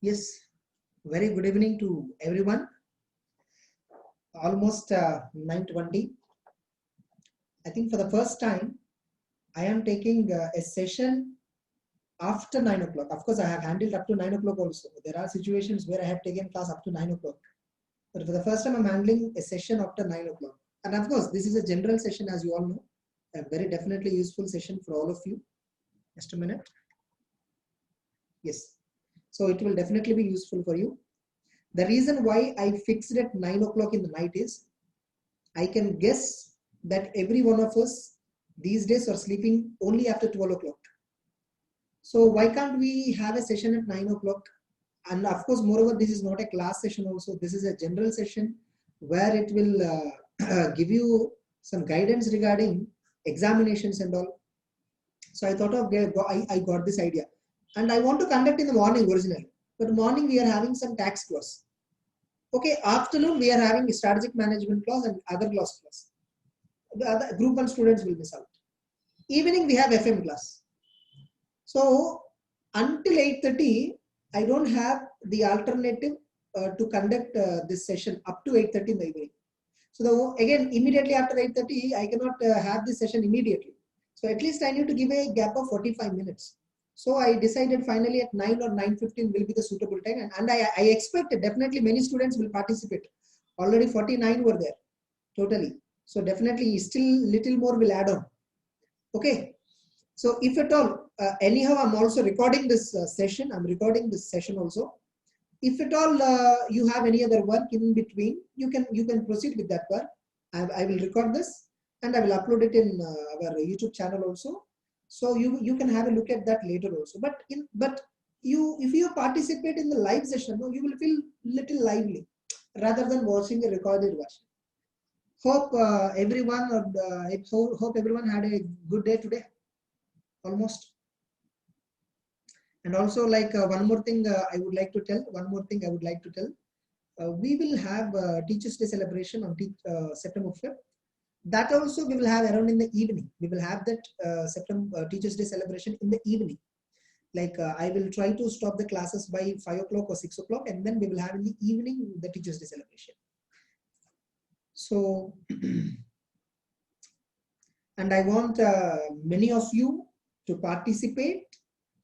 Yes, very good evening to everyone. Almost 9:20. I think for the first time, I am taking a session after 9 o'clock. Of course, I have handled up to 9 o'clock also. There are situations where I have taken class up to 9 o'clock. But for the first time, I'm handling a session after 9 o'clock. And of course, this is a general session, as you all know. A very definitely useful session for all of you. Just a minute. Yes. So it will definitely be useful for you. The reason why I fixed it at 9 o'clock in the night is I can guess that every one of us these days are sleeping only after 12 o'clock. So why can't we have a session at 9 o'clock? And of course, moreover, this is not a class session also. This is a general session where it will give you some guidance regarding examinations and all. So I thought of, I got this idea. And I want to conduct in the morning originally. But morning we are having some tax class. Okay, afternoon we are having strategic management class and other class. The other group 1 students will miss out. Evening we have FM class. So until 8:30, I don't have the alternative to conduct this session up to 8:30 in the evening. So again, immediately after 8:30, I cannot have this session immediately. So at least I need to give a gap of 45 minutes. So I decided finally at 9 or 9:15 will be the suitable time. And I expect definitely many students will participate. Already 49 were there, totally. So definitely still little more will add on. Okay. So if at all, anyhow, I'm also recording this session. I'm recording this session also. If at all you have any other work in between, you can proceed with that work. I will record this and I will upload it in our YouTube channel also. So you can have a look at that later also. But if you participate in the live session, you will feel little lively rather than watching a recorded version. Hope everyone hope everyone had a good day today. Almost. And also, like one more thing I would like to tell. We will have Teachers' Day celebration on September 5th. That also we will have around in the evening. We will have that September Teachers' Day celebration in the evening. Like I will try to stop the classes by 5 o'clock or 6 o'clock, and then we will have in the evening the Teachers' Day celebration. So, and I want many of you to participate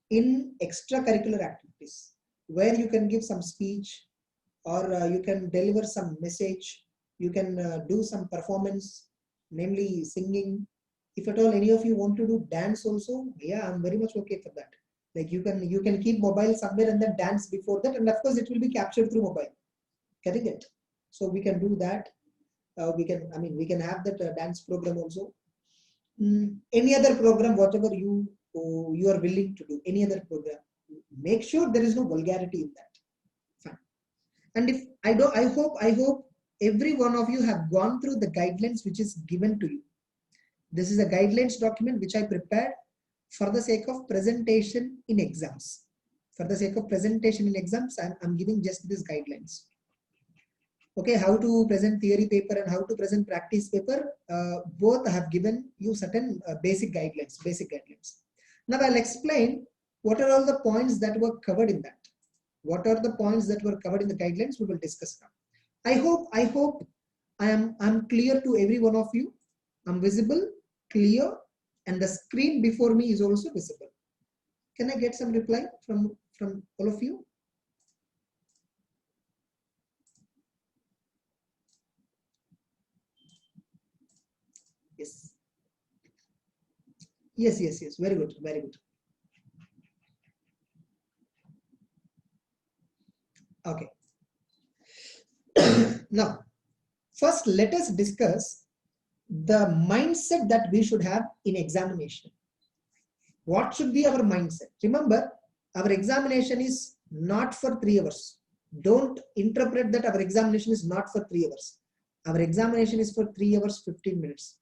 in extracurricular activities where you can give some speech or you can deliver some message, you can do some performance, namely singing. If at all any of you want to do dance also, yeah, I'm very much okay for that. Like you can keep mobile somewhere and then dance before that, and of course it will be captured through mobile. Getting it? So we can do that. We can have that dance program also. Any other program, whatever you are willing to do, any other program, make sure there is no vulgarity in that. Fine. And if I hope every one of you have gone through the guidelines which is given to you. This is a guidelines document which I prepared for the sake of presentation in exams. For the sake of presentation in exams, I'm giving just these guidelines. Okay, how to present theory paper and how to present practice paper, both have given you certain basic guidelines. Now I'll explain what are all the points that were covered in that. What are the points that were covered in the guidelines we will discuss now. I hope I'm clear to every one of you. I'm visible, clear, and the screen before me is also visible. Can I get some reply from all of you? Yes. Yes. Very good. Okay. Now, first let us discuss the mindset that we should have in examination. What should be our mindset? Remember, our examination is not for 3 hours. Don't interpret that our examination is not for 3 hours. Our examination is for 3 hours, 15 minutes.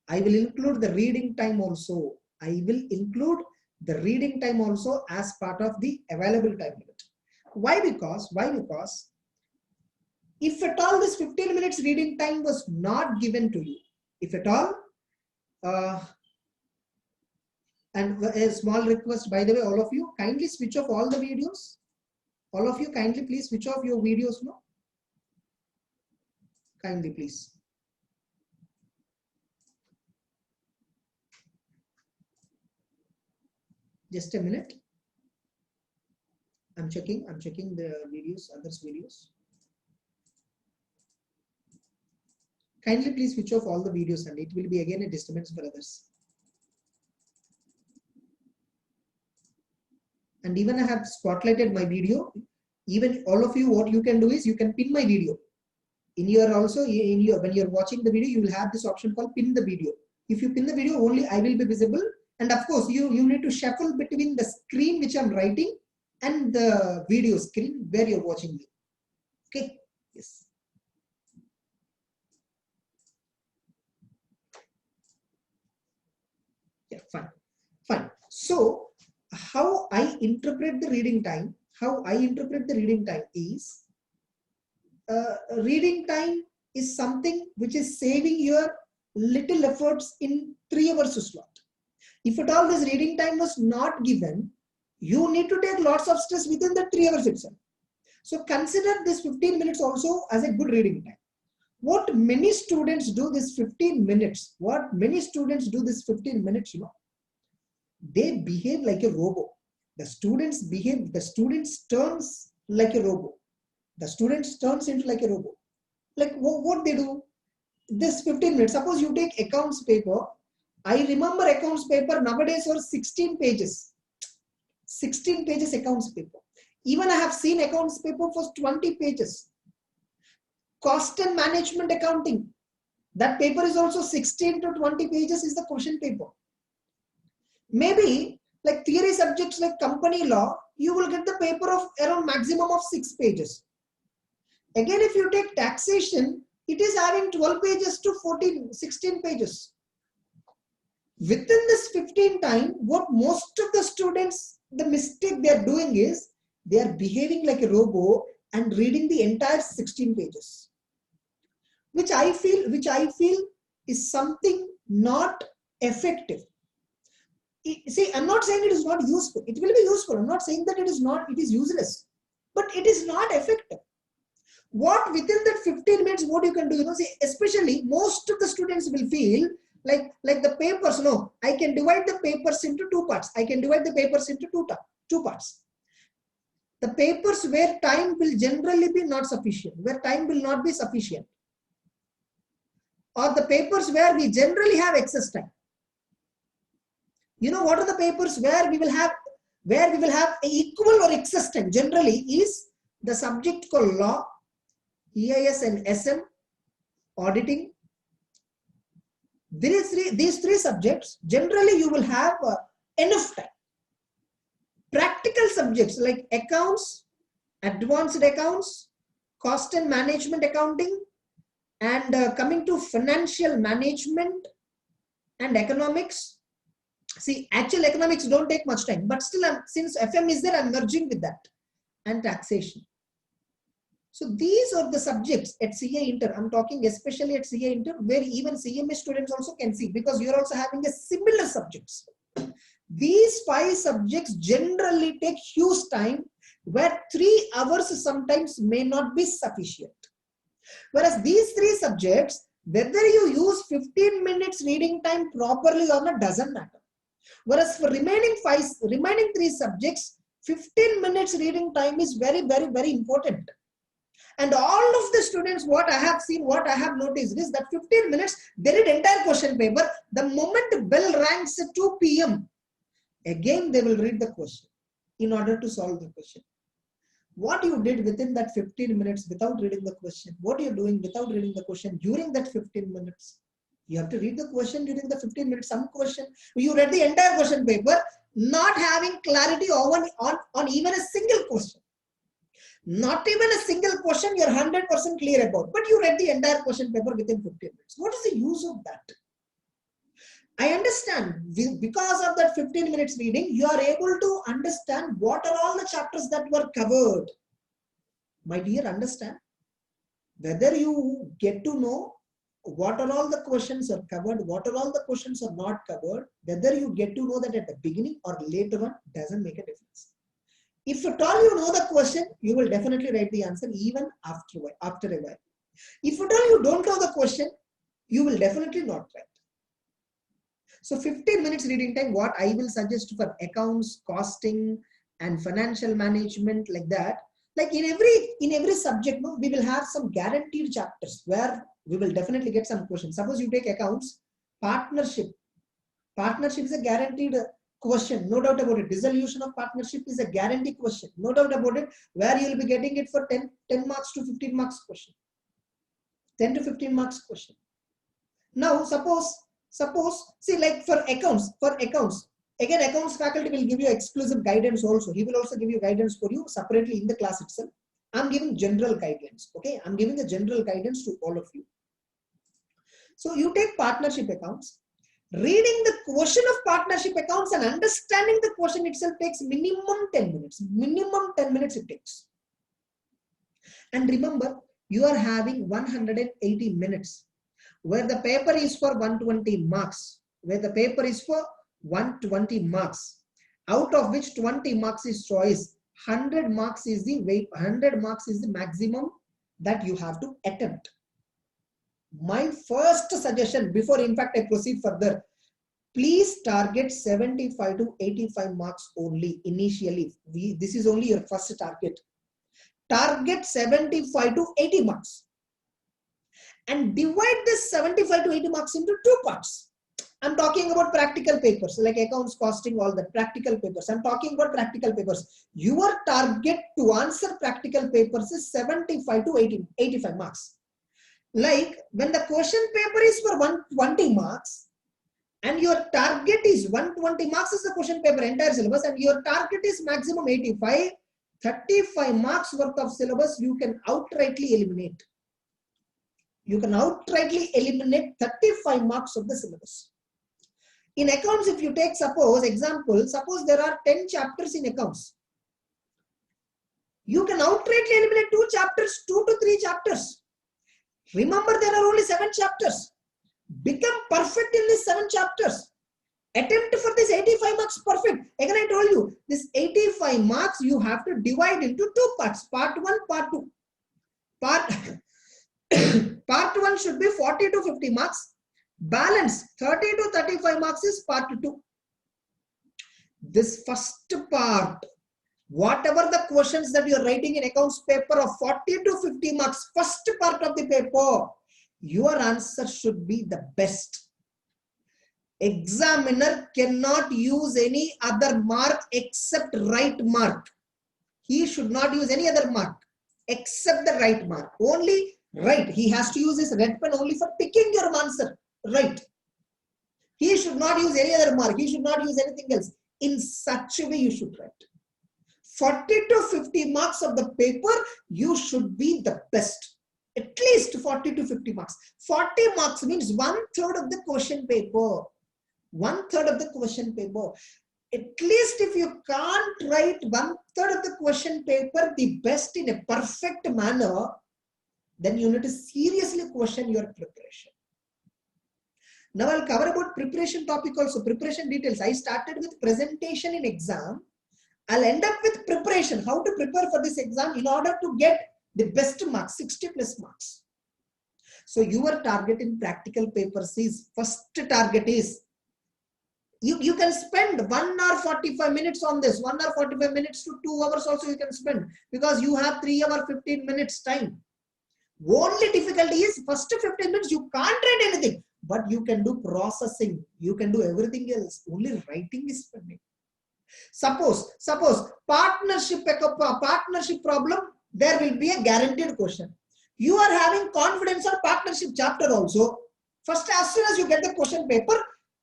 I will include the reading time also. As part of the available time limit. Why? Because If at all this 15 minutes reading time was not given to you, if at all, and a small request, by the way, all of you, kindly switch off all the videos. All of you, kindly please switch off your videos now. Kindly please. Just a minute. I'm checking the videos, others' videos. Kindly please switch off all the videos and it will be again a disturbance for others. And even I have spotlighted my video. Even all of you, what you can do is you can pin my video. In your also, in your, when you're watching the video, you will have this option called pin the video. If you pin the video, only I will be visible. And of course, you need to shuffle between the screen which I'm writing and the video screen where you're watching me. Okay, yes. Yeah, fine. So, how I interpret the reading time, is, reading time is something which is saving your little efforts in 3 hours slot. If at all this reading time was not given, you need to take lots of stress within the 3 hours itself. So consider this 15 minutes also as a good reading time. What many students do this 15 minutes, you know, they behave like a robot. The students turns like a robot. The students turns into like a robot. Like what they do, this 15 minutes, suppose you take accounts paper. I remember accounts paper nowadays are 16 pages. 16 pages accounts paper. Even I have seen accounts paper for 20 pages. Cost and management accounting. That paper is also 16 to 20 pages is the question paper. Maybe like theory subjects like company law, you will get the paper of around maximum of 6 pages. Again, if you take taxation, it is having 12 pages to 16 pages. Within this 15 time, what most of the students, the mistake they are doing is, they are behaving like a robot and reading the entire 16 pages. Which I feel is something not effective. See, I'm not saying it is not useful. It will be useful. I'm not saying that it is useless. But it is not effective. What within that 15 minutes, what you can do, you know, see, especially most of the students will feel like the papers, no, I can divide the papers into 2 parts. I can divide the papers into two parts. The papers where time will generally be not sufficient, where time will not be sufficient. Or the papers where we generally have excess time. You know what are the papers where we will have equal or excess time? Generally is the subject called law, EIS and SM, auditing. These three subjects, generally you will have enough time. Practical subjects like accounts, advanced accounts, cost and management accounting, and coming to financial management and economics. See, actual economics don't take much time, but still, since FM is there, I'm merging with that, and taxation. So these are the subjects at CA Inter. I'm talking especially at CA Inter, where even CMA students also can see, because you're also having a similar subjects. These 5 subjects generally take huge time, where 3 hours sometimes may not be sufficient. Whereas these 3 subjects, whether you use 15 minutes reading time properly or not doesn't matter. Whereas for remaining 3 subjects, 15 minutes reading time is very, very, very important. And all of the students, what I have seen, what I have noticed is that 15 minutes, they read entire question paper. The moment the bell rings at 2 p.m., again they will read the question in order to solve the question. What you did within that 15 minutes without reading the question, what you're doing without reading the question during that 15 minutes, you have to read the question during the 15 minutes, some question. You read the entire question paper, not having clarity on even a single question. Not even a single question you're 100% clear about, but you read the entire question paper within 15 minutes. What is the use of that? I understand, because of that 15 minutes reading, you are able to understand what are all the chapters that were covered. My dear, understand. whether you get to know what are all the questions are covered, what are all the questions are not covered, whether you get to know that at the beginning or later on doesn't make a difference. If at all you know the question, you will definitely write the answer even after a while. If at all you don't know the question, you will definitely not write. So 15 minutes reading time, what I will suggest for accounts, costing, and financial management, like that. Like in every subject, no, we will have some guaranteed chapters where we will definitely get some questions. Suppose you take accounts, partnership. Partnership is a guaranteed question, no doubt about it. Dissolution of partnership is a guaranteed question, no doubt about it, where you will be getting it for 10 marks to 15 marks question. 10 to 15 marks question. Now suppose, see, like for accounts, again, accounts faculty will give you exclusive guidance also. He will also give you guidance for you separately in the class itself. I'm giving general guidelines. Okay, I'm giving the general guidance to all of you. So you take partnership accounts. Reading the question of partnership accounts and understanding the question itself takes minimum 10 minutes. Minimum 10 minutes it takes. And remember, you are having 180 minutes. Where the paper is for 120 marks. Where the paper is for 120 marks. Out of which 20 marks is choice. 100 marks is the weight. 100 marks is the maximum that you have to attempt. My first suggestion, before in fact I proceed further, please target 75 to 85 marks only initially. This is only your first target. Target 75 to 80 marks. And divide this 75 to 80 marks into two parts. I'm talking about practical papers like accounts, costing, all that practical papers. I'm talking about practical papers. Your target to answer practical papers is 75 to 85 marks. Like when the question paper is for 120 marks and your target is 120 marks is the question paper entire syllabus and your target is maximum 85, 35 marks worth of syllabus you can outrightly eliminate. You can outrightly eliminate 35 marks of the syllabus. In accounts, if you take suppose there are 10 chapters in accounts. You can outrightly eliminate 2 to 3 chapters. Remember, there are only 7 chapters. Become perfect in these 7 chapters. Attempt for this 85 marks perfect. Again, I told you, this 85 marks you have to divide into 2 parts. Part 1, part 2. Part 1 should be 40 to 50 marks. Balance 30 to 35 marks is part 2. This first part, whatever the questions that you are writing in accounts paper of 40 to 50 marks, first part of the paper, your answer should be the best. Examiner cannot use any other mark except right mark. He should not use any other mark except the right mark. Only right. He has to use his red pen only for picking your answer. Right. He should not use any other mark. He should not use anything else. In such a way you should write. 40 to 50 marks of the paper, you should be the best. At least 40 to 50 marks. 40 marks means 1/3 of the question paper. 1/3 of the question paper. At least if you can't write 1/3 of the question paper the best in a perfect manner, then you need to seriously question your preparation. Now I'll cover about preparation topic also, preparation details. I started with presentation in exam. I'll end up with preparation, how to prepare for this exam in order to get the best marks, 60 plus marks. So your target in practical papers is, first target is, you can spend 1 hour 45 minutes on this, 1 hour 45 minutes to 2 hours also you can spend, because you have 3 hour 15 minutes time. Only difficulty is first 15 minutes you can't write anything, but you can do processing, you can do everything else. Only writing is pending. Suppose partnership problem, there will be a guaranteed question. You are having confidence on partnership chapter also. First, as soon as you get the question paper,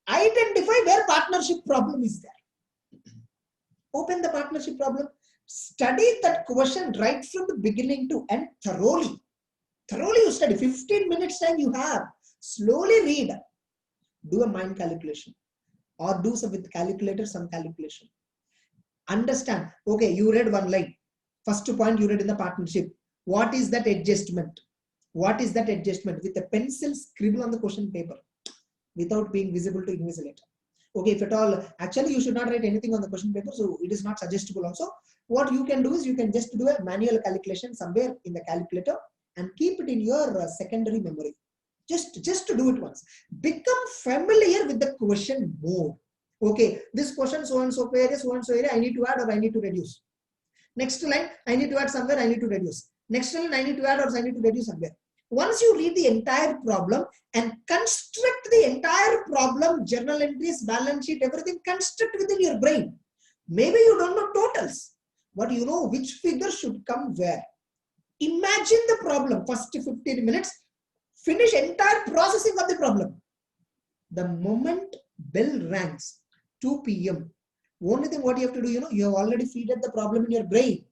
identify where partnership problem is there. Open the partnership problem, study that question right from the beginning to end thoroughly. Thoroughly you study. 15 minutes time you have. Slowly read. Do a mind calculation or do some with calculator, some calculation. Understand. Okay, you read one line. First point you read in the partnership. What is that adjustment? What is that adjustment? With a pencil, scribble on the question paper without being visible to invigilator. Okay, if at all, actually you should not write anything on the question paper, so it is not suggestible also. What you can do is you can just do a manual calculation somewhere in the calculator and keep it in your secondary memory. Just to do it once. Become familiar with the question more. Okay, this question so and so area, I need to add or I need to reduce. Next line, I need to add somewhere, I need to reduce. Next line, I need to add or I need to reduce somewhere. Once you read the entire problem and construct the entire problem, journal entries, balance sheet, everything, construct within your brain. Maybe you don't know totals, but you know which figure should come where. Imagine the problem, first 15 minutes, finish entire processing of the problem. The moment bell rings, 2 p.m., only thing what you have to do, you have already fed the problem in your brain.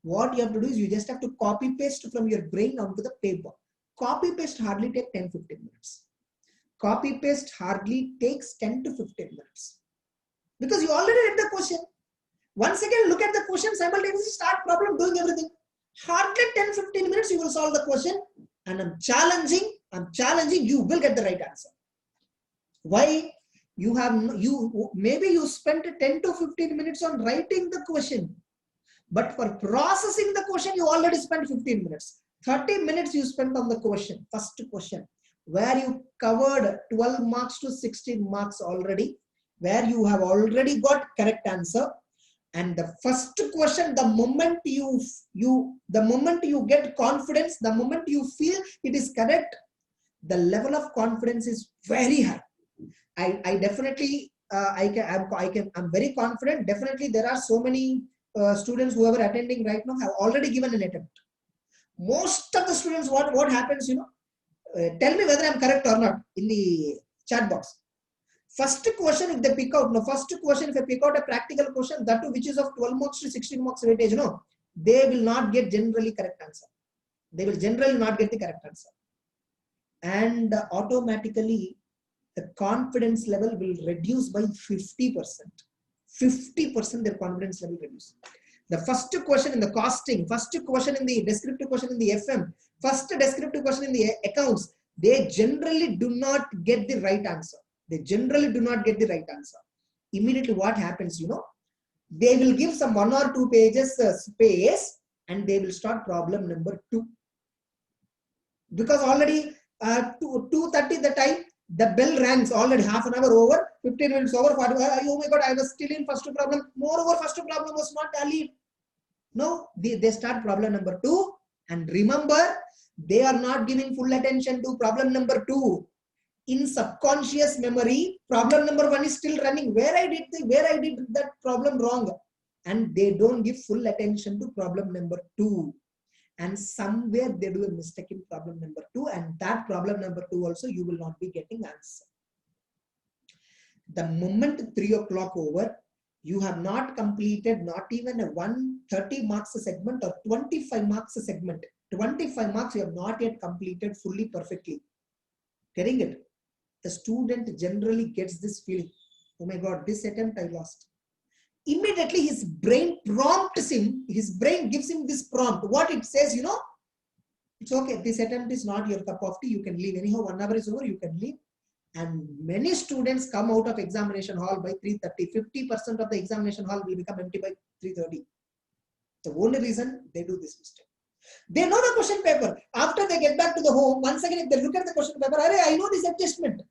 What you have to do is you just have to copy paste from your brain onto the paper. Copy paste hardly take 10-15 minutes. Copy paste hardly takes 10 to 15 minutes. Because you already read the question. Once again, look at the question, simultaneously start problem, doing everything. Hardly 10-15 minutes you will solve the question. And I'm challenging, you will get the right answer. Why? Maybe you spent 10 to 15 minutes on writing the question. But for processing the question, you already spent 15 minutes. 30 minutes you spent on the question, first question, where you covered 12 marks to 16 marks already, where you have already got correct answer. And the first question, the moment you get confidence, the moment you feel it is correct, the level of confidence is very high. I definitely, I'm very confident. Definitely there are so many students who are attending right now have already given an attempt. Most of the students, what happens, tell me whether I'm correct or not in the chat box. First question, if they pick out, if they pick out a practical question, that too, which is of 12 marks to 16 marks weightage, they will not get generally correct answer. They will generally not get the correct answer. And automatically, the confidence level will reduce by 50%. 50% their confidence level reduce. The first question in the costing, first question in the descriptive question in the FM, first descriptive question in the accounts, they generally do not get the right answer. They generally do not get the right answer. Immediately what happens, they will give some 1 or 2 pages space and they will start problem number 2. Because already 2:30 the time, the bell rings, already half an hour over, 15 minutes over, 40, oh my God, I was still in first problem. Moreover, first problem was not tallied. No, they start problem number 2, and remember, they are not giving full attention to problem number 2. In subconscious memory, problem number 1 is still running. Where I did that problem wrong, and they don't give full attention to problem number 2. And somewhere they do a mistake in problem number 2, and that problem number 2 also you will not be getting answer. The moment 3 o'clock over, you have not completed not even a 130 marks a segment or 25 marks a segment. 25 marks you have not yet completed fully perfectly. Getting it? The student generally gets this feeling, oh my God, this attempt I lost. Immediately his brain prompts him, his brain gives him this prompt. What it says, it's okay, this attempt is not your cup of tea, you can leave. Anyhow, 1 hour is over, you can leave. And many students come out of examination hall by 3:30. 50% of the examination hall will become empty by 3:30. The only reason they do this mistake. They know the question paper. After they get back to the home, once again, if they look at the question paper, I know this adjustment.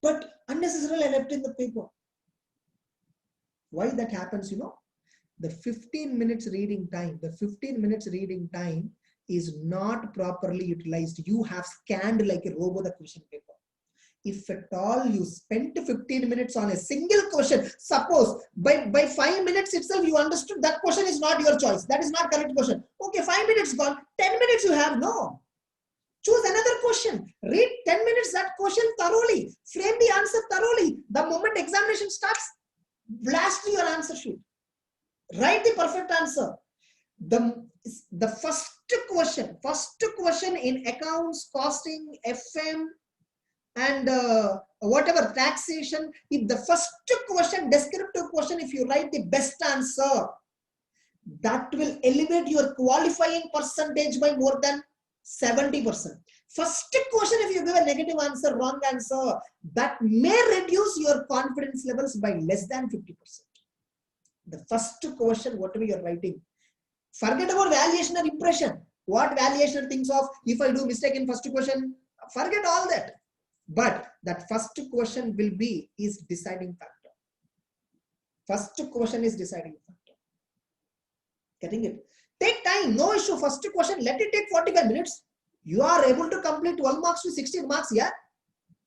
But unnecessarily I left in the paper. Why that happens, the 15 minutes reading time, is not properly utilized. You have scanned like a robot the question paper. If at all you spent 15 minutes on a single question, suppose by 5 minutes itself you understood that question is not your choice. That is not correct question. Okay, 5 minutes gone, 10 minutes you have. No. Choose another question. Read 10 minutes that question thoroughly. Frame the answer thoroughly. The moment examination starts, blast your answer sheet. Write the perfect answer. The first question in accounts, costing, FM, and whatever taxation, if the first question, descriptive question, if you write the best answer, that will elevate your qualifying percentage by more than 70%. First question, if you give a negative answer, wrong answer, that may reduce your confidence levels by less than 50%. The first question, whatever you're writing, forget about valuation or impression. What valuation thinks of, if I do mistake in first question, forget all that. But that first question is deciding factor. First question is deciding factor. Getting it? Take time, no issue. First question, let it take 45 minutes. You are able to complete 12 marks to 16 marks, yeah?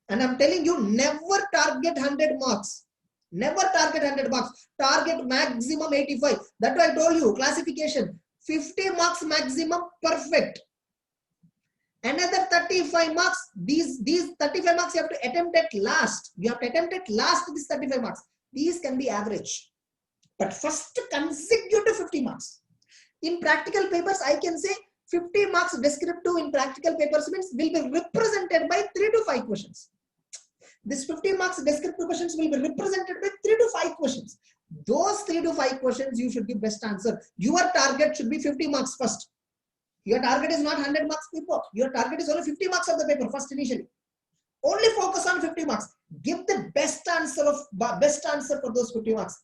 And I'm telling you, never target 100 marks. Never target 100 marks. Target maximum 85. That's why I told you, classification. 50 marks maximum, perfect. Another 35 marks. These 35 marks you have to attempt at last. You have to attempt at last these 35 marks. These can be average. But first consecutive 50 marks. In practical papers, I can say 50 marks descriptive in practical papers means will be represented by 3 to 5 questions. This 50 marks descriptive questions will be represented by 3 to 5 questions. Those 3 to 5 questions you should give best answer. Your target should be 50 marks first. Your target is not 100 marks paper. Your target is only 50 marks of the paper first initially. Only focus on 50 marks. Give the best answer for those 50 marks.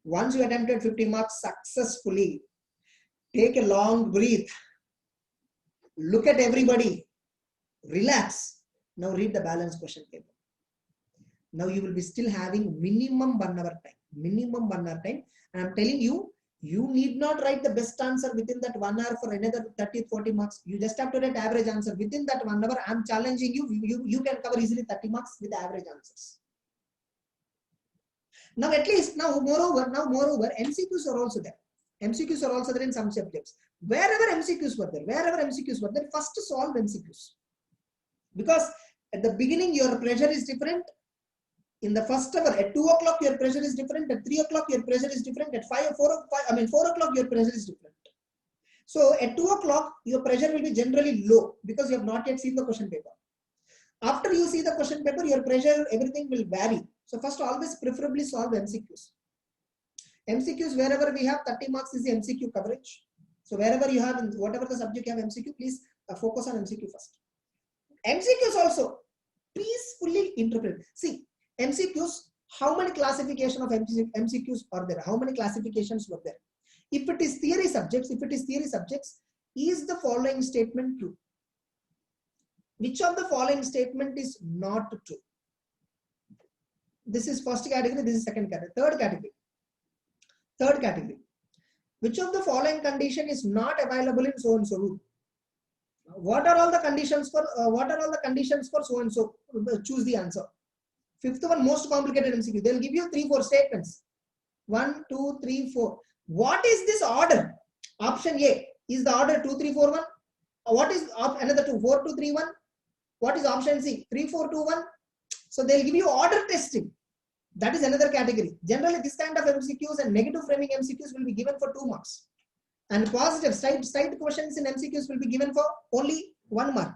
Once you attempted 50 marks successfully, take a long breath. Look at everybody. Relax. Now read the balanced question paper. Now you will be still having minimum 1 hour time. Minimum 1 hour time. And I'm telling you, you need not write the best answer within that 1 hour for another 30-40 marks. You just have to write average answer. Within that 1 hour, I'm challenging you. You can cover easily 30 marks with average answers. Now at least, moreover, MCQs are also there. MCQs are also there in some subjects. Wherever MCQs were there, first solve MCQs. Because at the beginning, your pressure is different. In the first hour, at 2 o'clock, your pressure is different. At 3 o'clock, your pressure is different. At 4 o'clock, your pressure is different. So at 2 o'clock, your pressure will be generally low because you have not yet seen the question paper. After you see the question paper, your pressure, everything will vary. So first, always preferably solve MCQs. MCQs, wherever we have 30 marks is the MCQ coverage. So wherever you have, whatever the subject you have MCQ, please focus on MCQ first. MCQs also, peacefully interpret. See, MCQs, how many classification of MCQs are there? How many classifications were there? If it is theory subjects, is the following statement true? Which of the following statement is not true? This is first category, this is second category. Third category. Which of the following condition is not available in so and so rule? What are all the conditions for so and so? Choose the answer. Fifth one, most complicated MCQ. They'll give you 3-4 statements. 1, 2, 3, 4. What is this order? Option A is the order 2, 3, 4, 1. What is another 2? 4, 2, 3, 1. What is option C? 3, 4, 2, 1. So they'll give you order testing. That is another category. Generally, this kind of MCQs and negative framing MCQs will be given for 2 marks. And positive side questions in MCQs will be given for only 1 mark.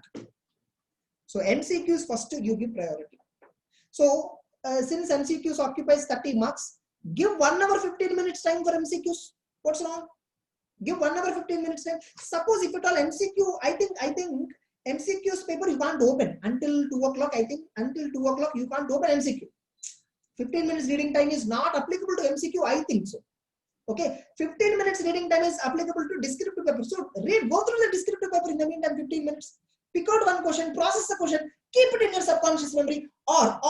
So MCQs first you give priority. So since MCQs occupies 30 marks, give 1 hour 15 minutes time for MCQs. What's wrong? Give 1 hour 15 minutes time. Suppose if at all MCQ, I think MCQs paper you can't open until 2 o'clock. I think until 2 o'clock you can't open MCQ. 15 minutes reading time is not applicable to MCQ. I think so. Okay, 15 minutes reading time is applicable to descriptive paper. So go through the descriptive paper in the meantime 15 minutes. Pick out one question, process the question, keep it in your subconscious memory, or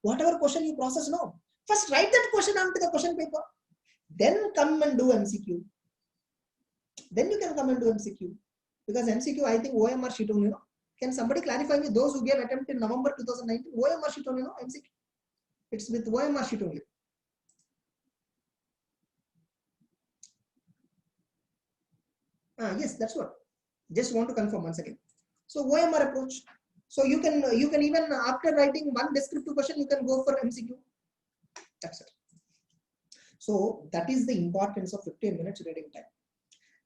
whatever question you process now. First write that question onto the question paper. Then come and do MCQ. Then you can come and do MCQ. Because MCQ, I think OMR sheet only, Can somebody clarify me? Those who gave attempt in November 2019, OMR sheet only, MCQ. It's with OMR sheet only. Yes, that's what. Just want to confirm once again. So OMR approach. So you can even after writing one descriptive question, you can go for MCQ. That's it. So that is the importance of 15 minutes reading time.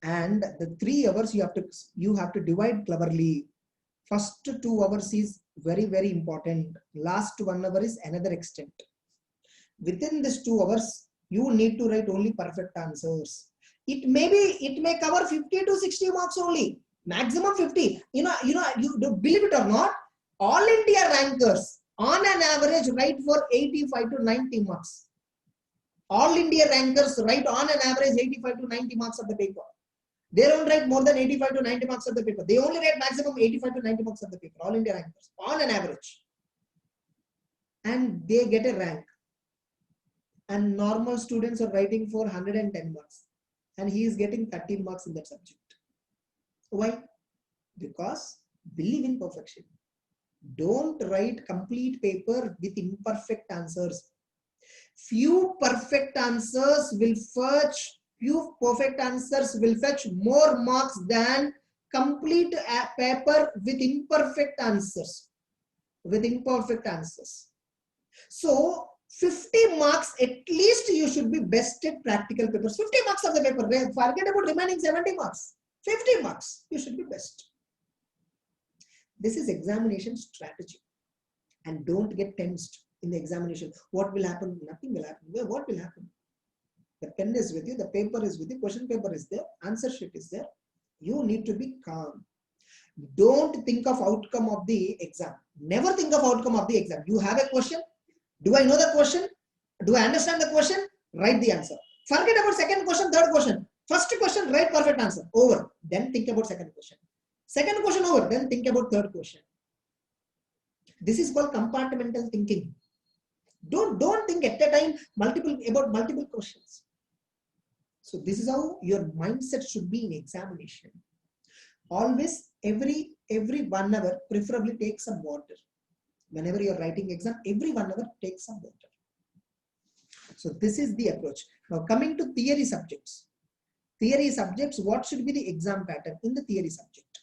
And the 3 hours you have to divide cleverly. First 2 hours is very, very important. Last 1 hour is another extent. Within this 2 hours, you need to write only perfect answers. It may cover 50 to 60 marks only. Maximum 50. You do believe it or not, all India rankers on an average write for 85 to 90 marks. All India rankers write on an average 85 to 90 marks of the paper. They don't write more than 85 to 90 marks of the paper. They only write maximum 85 to 90 marks of the paper. All India rankers on an average. And they get a rank. And normal students are writing for 110 marks. And he is getting 13 marks in that subject. Why? Because believe in perfection. Don't write complete paper with imperfect answers. Few perfect answers will fetch more marks than complete paper with imperfect answers. So 50 marks at least you should be best at practical papers. 50 marks of the paper. Forget about remaining 70 marks. 50 marks you should be best. This is examination strategy. And don't get tensed in the examination. What will happen? Nothing will happen. What will happen? The pen is with you, the paper is with you, question paper is there, answer sheet is there. You need to be calm. Don't think of outcome of the exam. Never think of outcome of the exam. You have a question. Do I know the question? Do I understand the question? Write the answer. Forget about second question, third question. First question, write perfect answer. Over. Then think about second question. Second question over. Then think about third question. This is called compartmental thinking. Don't think at a time about multiple questions. So this is how your mindset should be in examination. Always every 1 hour, preferably take some water. Whenever you are writing exam, every 1 hour take some water. So this is the approach. Now coming to theory subjects. Theory subjects, what should be the exam pattern in the theory subject?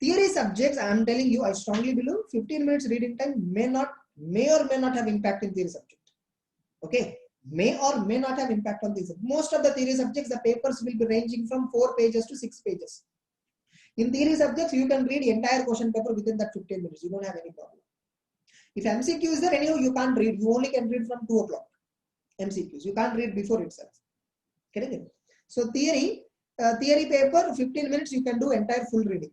Theory subjects, I am telling you, I strongly believe 15 minutes reading time may or may not have impact in theory subject. Okay, may or may not have impact on these. Most of the theory subjects, the papers will be ranging from 4 pages to 6 pages. In theory subjects, you can read entire question paper within that 15 minutes. You don't have any problem. If MCQ is there, anyhow, you can't read. You only can read from 2 o'clock. MCQs. You can't read before itself. Correct? So theory paper, 15 minutes, you can do entire full reading.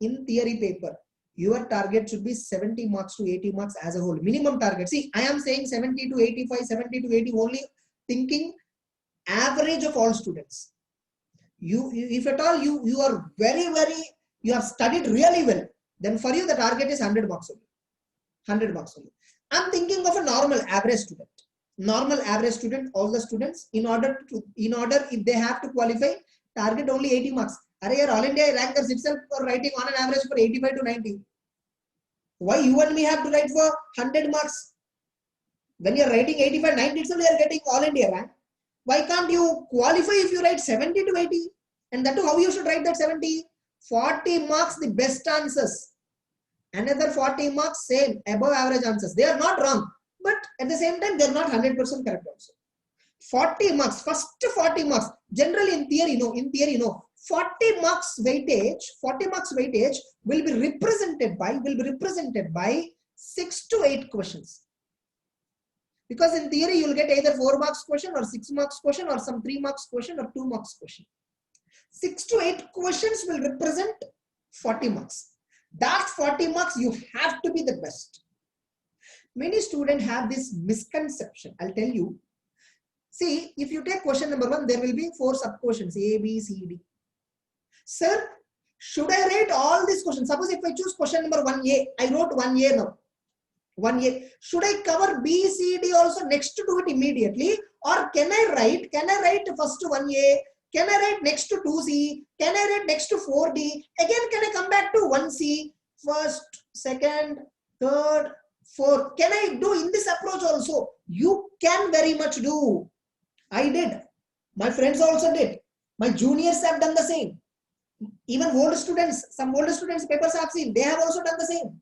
In theory paper, your target should be 70 marks to 80 marks as a whole. Minimum target. See, I am saying 70 to 85, 70 to 80, only thinking average of all students. If at all you are you have studied really well, then for you the target is 100 marks only. 100 marks only. I'm thinking of a normal average student. Normal average student, all the students, in order if they have to qualify, target only 80 marks. Are all India rankers itself are writing on an average for 85 to 90. Why you and me have to write for 100 marks? When you are writing 85, 90 itself, you are getting all India rank. Why can't you qualify if you write 70 to 80? And that too, how you should write that 70? 40 marks, the best answers. Another 40 marks, same, above average answers. They are not wrong. But at the same time, they are not 100% correct also. 40 marks, first 40 marks. Generally in theory, no. 40 marks weightage will be represented by 6 to 8 questions. Because in theory, you will get either 4 marks question or 6 marks question or some 3 marks question or 2 marks question. 6 to 8 questions will represent 40 marks. That 40 marks, you have to be the best. Many students have this misconception. I'll tell you. See, if you take question number 1, there will be 4 sub questions, A, B, C, D. Sir, should I write all these questions? Suppose if I choose question number 1A, I wrote 1A now. 1A. Should I cover B, C, D also next to it immediately? Or can I write first 1A? Can I write next to 2C? Can I write next to 4D? Again, can I come back to 1C? First, second, third, fourth. Can I do in this approach also? You can very much do. I did. My friends also did. My juniors have done the same. Even older students, some older students papers I have seen, they have also done the same.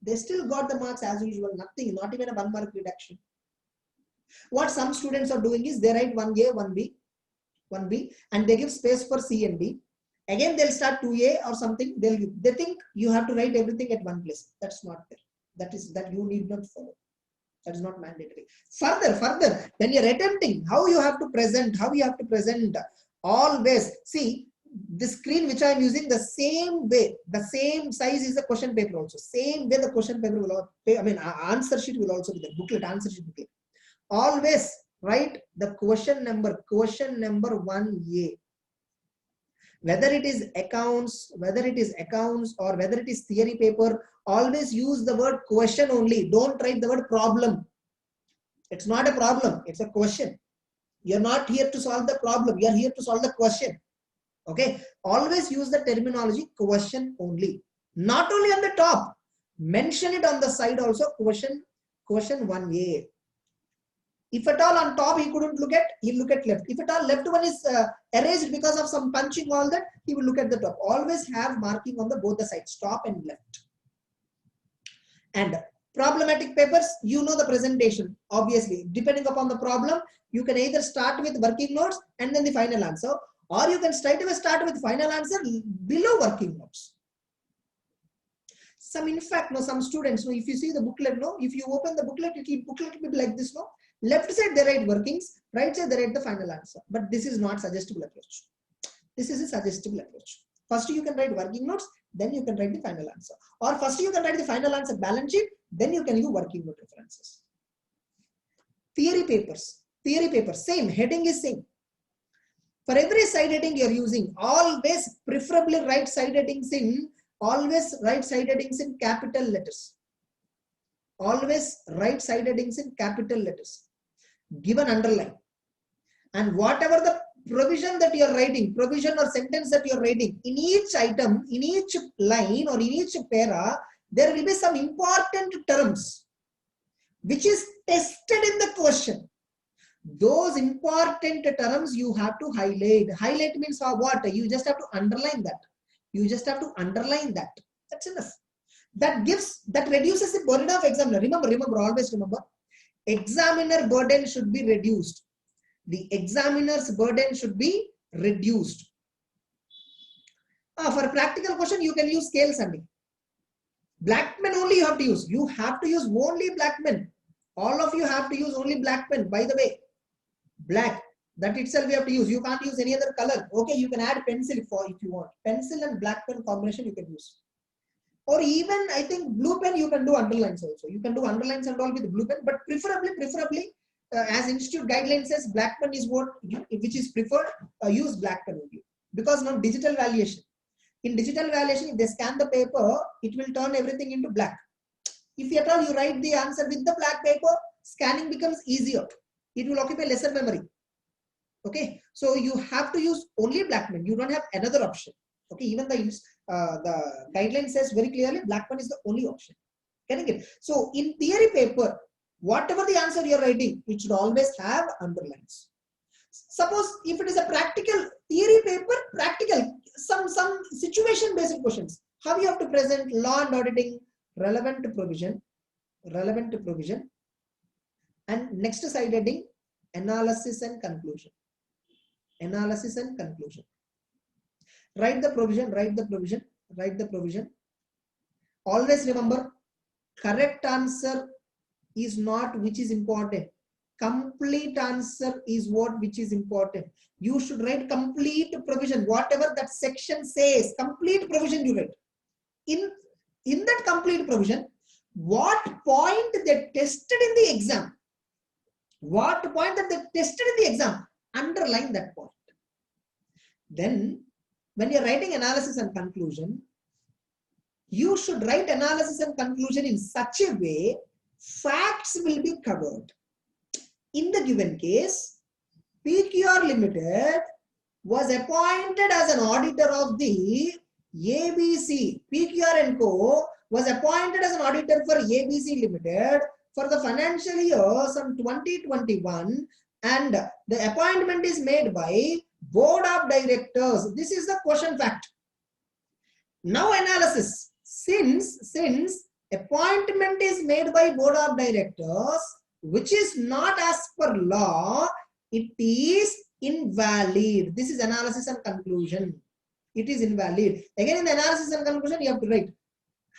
They still got the marks as usual, nothing, not even a 1 mark reduction. What some students are doing is they write 1A, 1B, and they give space for C and D. Again, they'll start 2A or something. They think you have to write everything at one place. That's not there. That you need not follow. That is not mandatory. Further, when you're attempting, how you have to present, always see. the screen which I am using, the same way, the same size is the question paper also. Same way the question paper will, answer sheet will also be the booklet, answer sheet booklet. Always write the question number 1A. Whether it is accounts or whether it is theory paper, always use the word question only. Don't write the word problem. It's not a problem, it's a question. You're not here to solve the problem, you're here to solve the question. Okay, always use the terminology question only. Not only on the top, mention it on the side also, question 1A. If at all on top he couldn't look at, he'll look at left. If at all left one is erased because of some punching, all that, he will look at the top. Always have marking on the both the sides, top and left. And problematic papers, you know the presentation. Obviously, depending upon the problem, you can either start with working notes and then the final answer, or you can straight away start with final answer below working notes. In fact, some students, if you see the booklet, if you open the booklet, booklet will be like this, left side they write workings, right side they write the final answer. But this is not suggestible approach. This is a suggestible approach. First you can write working notes, then you can write the final answer. Or first you can write the final answer balance sheet, then you can use working note references. Theory papers, same, heading is same. For every side heading you are using, always preferably write side headings in, capital letters. Always write side headings in capital letters. Give an underline. And whatever the provision that you are writing, provision or sentence that you are writing, in each item, in each line or in each para, there will be some important terms which is tested in the question. Those important terms you have to highlight. Highlight means what? You just have to underline that. That's enough. That reduces the burden of examiner. Remember, always remember. Examiner burden should be reduced. The examiner's burden should be reduced. For a practical question, you can use scales only. Black pen only you have to use. You have to use only black pen. All of you have to use only black pen. By the way, black, that itself you have to use. You can't use any other color. Okay, you can add pencil if you want. Pencil and black pen combination you can use. Or even I think blue pen you can do underlines also. You can do underlines and all with blue pen, but preferably as institute guidelines says, black pen is which is preferred. Use black pen only, because now digital valuation. In digital valuation, if they scan the paper, it will turn everything into black. If at all you write the answer with the black paper, scanning becomes easier. It will occupy lesser memory. Okay, so you have to use only black pen. You don't have another option. Okay, even the guideline says very clearly black pen is the only option. Getting it? So in theory paper, whatever the answer you are writing, it should always have underlines. Suppose if it is a practical theory paper, some situation based questions. How you have to present law and auditing, relevant provision, and next side heading, analysis and conclusion. Write the provision. Always remember, correct answer is not which is important. Complete answer is which is important. You should write complete provision. Whatever that section says, complete provision you write. In that complete provision, what point they tested in the exam, underline that point. Then when you're writing analysis and conclusion, you should write analysis and conclusion in such a way facts will be covered. In the given case, PQR Limited was appointed as an auditor of the ABC. PQR & Co. was appointed as an auditor for ABC Limited for the financial year some 2021, and the appointment is made by Board of Directors. This is the question fact. Now analysis. Since appointment is made by Board of Directors, which is not as per law, it is invalid. This is analysis and conclusion. It is invalid. Again, in the analysis and conclusion, you have to write,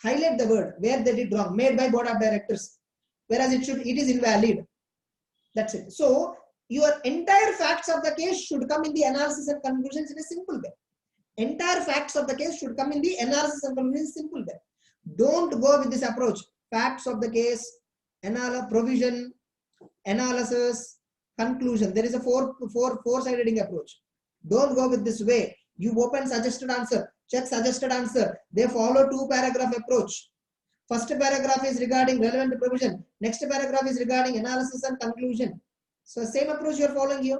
highlight the word where they did wrong, made by Board of Directors, whereas it is invalid. That's it. So your entire facts of the case should come in the analysis and conclusions in a simple way. Entire facts of the case should come in the analysis and conclusion. Simple there. Don't go with this approach. Facts of the case, provision, analysis, conclusion. There is a four-sided approach. Don't go with this way. You open suggested answer, check suggested answer. They follow two-paragraph approach. First paragraph is regarding relevant provision. Next paragraph is regarding analysis and conclusion. So same approach you are following here.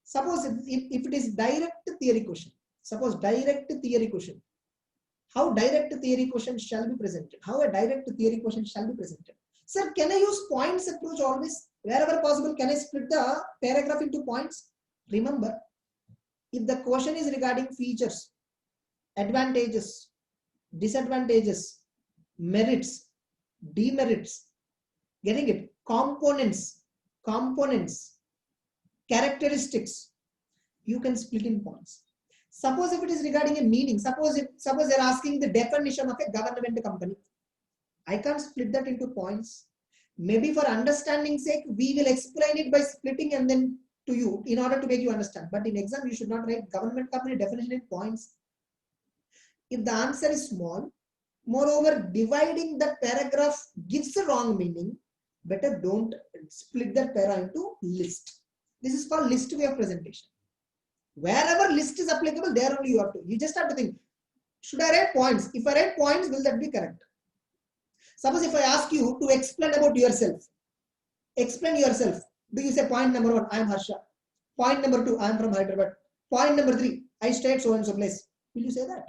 Suppose if it is direct theory question. Suppose direct theory question. How direct theory question shall be presented? How a direct theory question shall be presented? Sir, can I use points approach always? Wherever possible, can I split the paragraph into points? Remember, if the question is regarding features, advantages, disadvantages, merits, demerits, getting it? Components, characteristics, you can split in points. Suppose if it is regarding a meaning, suppose they're asking the definition of a government company, I can't split that into points. Maybe for understanding sake, we will explain it by splitting and then to you in order to make you understand. But in exam, you should not write government company definition in points. If the answer is small, moreover, dividing that paragraph gives a wrong meaning, better don't split that para into list. This is called list way of presentation. Wherever list is applicable, there only you just have to think, should I write points? If I write points, will that be correct? Suppose if I ask you to explain about yourself, explain yourself. Do you say point number 1, I am Harsha. Point number 2, I am from Hyderabad. Point number 3, I stay at so and so place. Will you say that?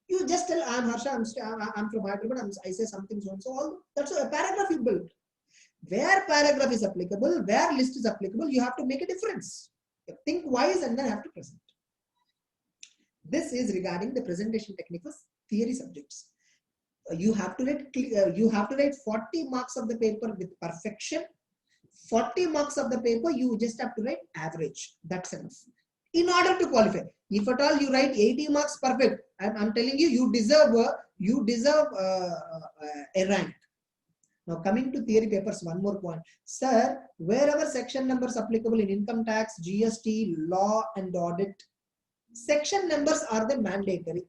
You just tell I am Harsha, I'm from Hyderabad, I say something so and so. That's a paragraph you built. Where paragraph is applicable, where list is applicable, you have to make a difference. Think wise and then have to present. This is regarding the presentation technique for theory subjects. You have to write 40 marks of the paper with perfection. 40 marks of the paper you just have to write average. That's enough. In order to qualify, if at all you write 80 marks perfect, I'm telling you, you deserve a rank. Now coming to theory papers, one more point. Sir, wherever section numbers applicable in income tax, GST, law and audit, section numbers are the mandatory.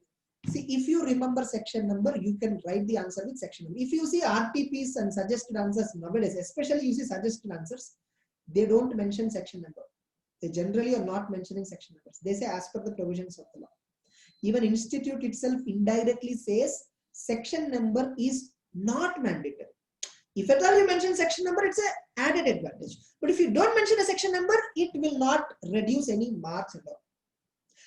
See, if you remember section number, you can write the answer with section number. If you see RTPs and suggested answers nowadays, especially you see suggested answers, they don't mention section number. They generally are not mentioning section numbers. They say as per the provisions of the law. Even institute itself indirectly says section number is not mandatory. If at all you mention section number, it's an added advantage. But if you don't mention a section number, it will not reduce any marks at all.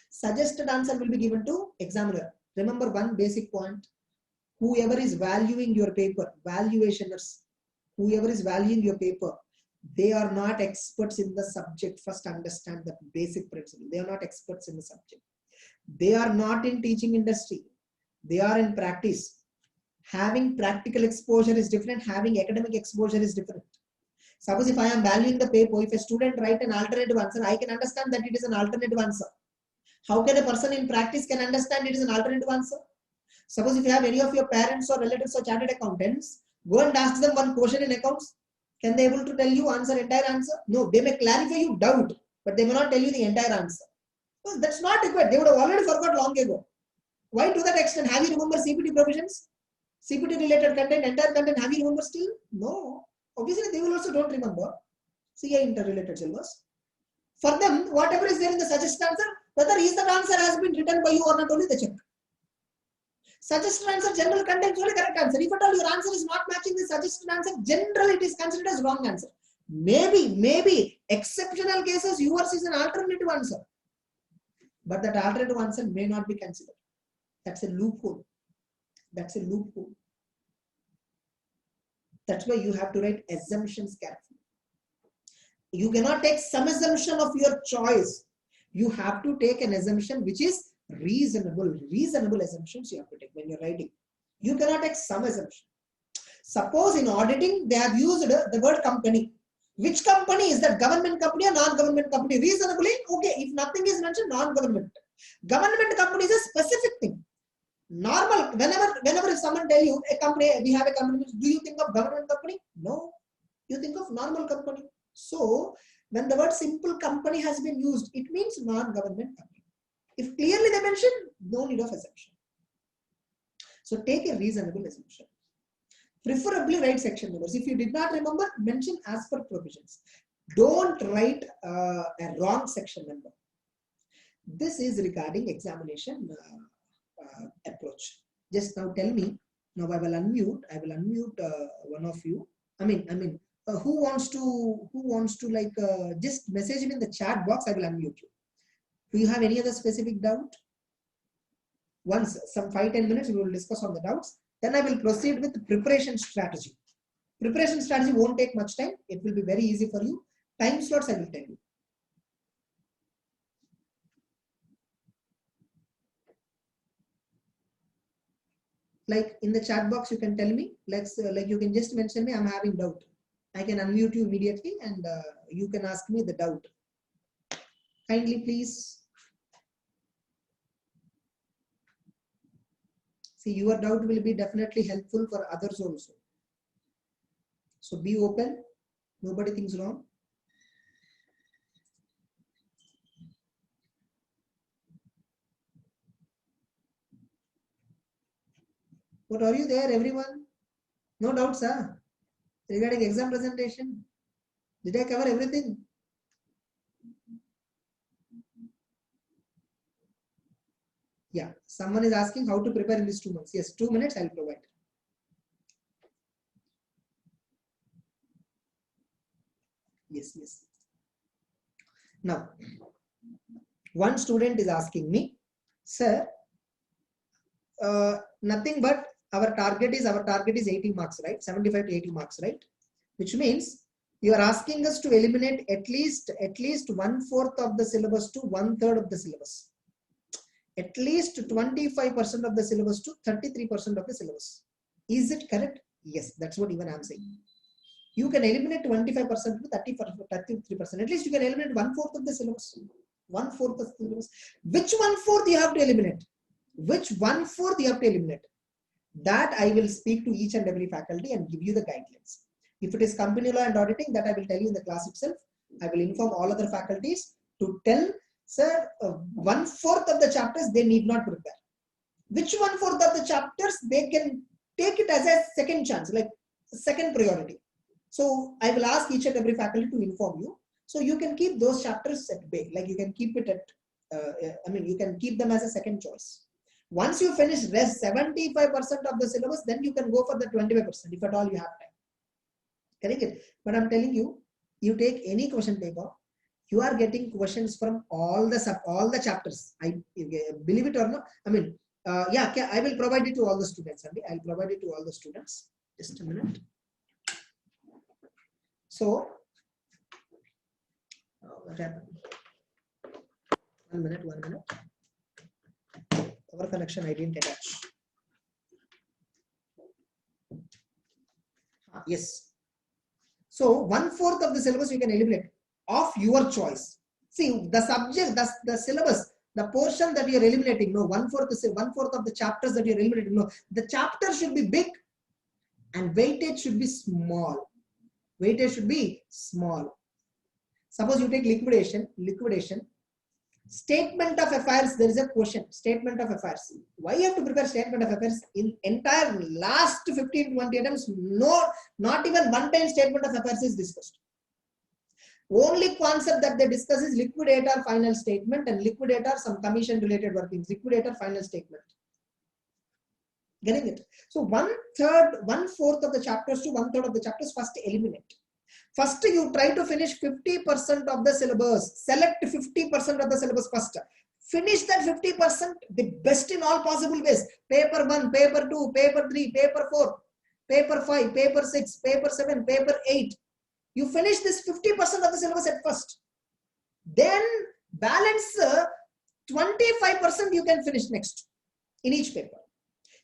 Suggested answer will be given to examiner. Remember one basic point. Whoever is valuing your paper, valuationers, whoever is valuing your paper, they are not experts in the subject. First understand the basic principle. They are not experts in the subject. They are not in teaching industry. They are in practice. Having practical exposure is different. Having academic exposure is different. Suppose if I am valuing the paper, if a student write an alternative answer, I can understand that it is an alternative answer. How can a person in practice can understand it is an alternative answer? Suppose if you have any of your parents or relatives or chartered accountants, go and ask them one question in accounts. Can they able to tell you entire answer? No, they may clarify you doubt, but they may not tell you the entire answer. Well, that's not required. They would have already forgot long ago. Why to that extent? Have you remember CPT provisions? CPT related content, entire content, have you remember still? No. Obviously, they will also don't remember. CA interrelated syllabus. For them, whatever is there in the suggested answer, whether is that answer has been written by you or not, only they check. Suggested answer, general content is only correct answer. If at all your answer is not matching the suggested answer, generally it is considered as wrong answer. Maybe exceptional cases yours is an alternative answer. But that alternative answer may not be considered. That's a loophole. That's a loophole. That's why you have to write assumptions carefully. You cannot take some assumption of your choice. You have to take an assumption which is reasonable. Reasonable assumptions you have to take when you're writing. You cannot take some assumption. Suppose in auditing, they have used the word company. Which company is that? Government company or non-government company? Reasonably, okay. If nothing is mentioned, non-government. Government company is a specific thing. Normal, whenever if someone tell you a company, we have a company, do you think of government company? No. You think of normal company. So, when the word simple company has been used, it means non-government company. If clearly they mention, no need of assumption. So take a reasonable assumption. Preferably write section numbers. If you did not remember, mention as per provisions. Don't write a wrong section number. This is regarding examination approach. Just now tell me. Now I will unmute. One of you. Who wants to like just message me in the chat box? I will unmute you. Do you have any other specific doubt? Once some 5-10 minutes we will discuss on the doubts. Then I will proceed with the preparation strategy. Preparation strategy won't take much time. It will be very easy for you. Time slots I will tell you. Like in the chat box, you can tell me. Like you can just mention me. I'm having doubt. I can unmute you immediately, and you can ask me the doubt. Kindly, please. See, your doubt will be definitely helpful for others also. So be open. Nobody thinks wrong. What are you there, everyone? No doubts, huh? Regarding exam presentation. Did I cover everything? Yeah, someone is asking how to prepare in these 2 months. Yes, 2 minutes I'll provide. Yes. Now, one student is asking me, sir, nothing but our target is 80 marks, right? 75 to 80 marks, right? Which means you are asking us to eliminate at least 1/4 of the syllabus to 1/3 of the syllabus. At least 25% of the syllabus to 33% of the syllabus. Is it correct? Yes, that's what even I'm saying. You can eliminate 25% to 33%. At least you can eliminate 1/4 of the syllabus. 1/4 of the syllabus. Which 1/4 you have to eliminate? Which 1/4 you have to eliminate? That I will speak to each and every faculty and give you the guidelines. If it is company law and auditing, that I will tell you in the class itself. I will inform all other faculties to tell, sir, 1/4 of the chapters they need not prepare. Which 1/4 of the chapters they can take it as a second chance, like second priority. So I will ask each and every faculty to inform you. So you can keep those chapters at bay, like you can keep it at, you can keep them as a second choice. Once you finish rest 75% of the syllabus, then you can go for the 25% if at all you have time. Correct? But I'm telling you, you take any question paper, you are getting questions from all the chapters. I believe it or not. I will provide it to all the students. I'll provide it to all the students. Just a minute. So, what happened? 1 minute. Our connection I didn't attach. Yes. So 1/4 of the syllabus you can eliminate of your choice. See, the subject, the syllabus, the portion that you are eliminating, no, 1/4 of the chapters that you are eliminating, no, the chapter should be big and weightage should be small. Weightage should be small. Suppose you take liquidation. Statement of affairs, there is a question. Statement of affairs. Why you have to prepare statement of affairs? In entire last 15-20 attempts, no, not even one time statement of affairs is discussed. Only concept that they discuss is liquidator final statement and liquidator some commission related workings. Liquidator final statement. Getting it? So 1/4 of the chapters to 1/3 of the chapters first eliminate. First, you try to finish 50% of the syllabus. Select 50% of the syllabus first. Finish that 50%, the best in all possible ways. Paper 1, paper 2, paper 3, paper 4, paper 5, paper 6, paper 7, paper 8. You finish this 50% of the syllabus at first. Then balance 25% you can finish next in each paper.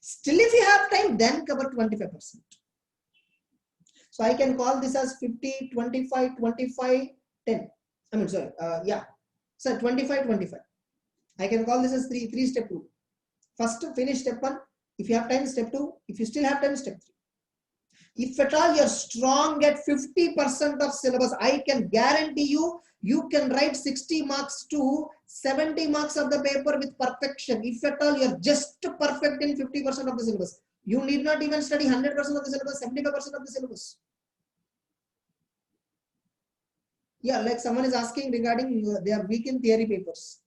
Still, if you have time, then cover 25%. So I can call this as 50, 25, 25, 10. So 25, 25. I can call this as three-step rule. First, finish step 1. If you have time, step 2. If you still have time, step 3. If at all you're strong at 50% of syllabus, I can guarantee you, you can write 60 marks to 70 marks of the paper with perfection. If at all you're just perfect in 50% of the syllabus, you need not even study 100% of the syllabus, 75% of the syllabus. Yeah, like someone is asking regarding they are weak in theory papers.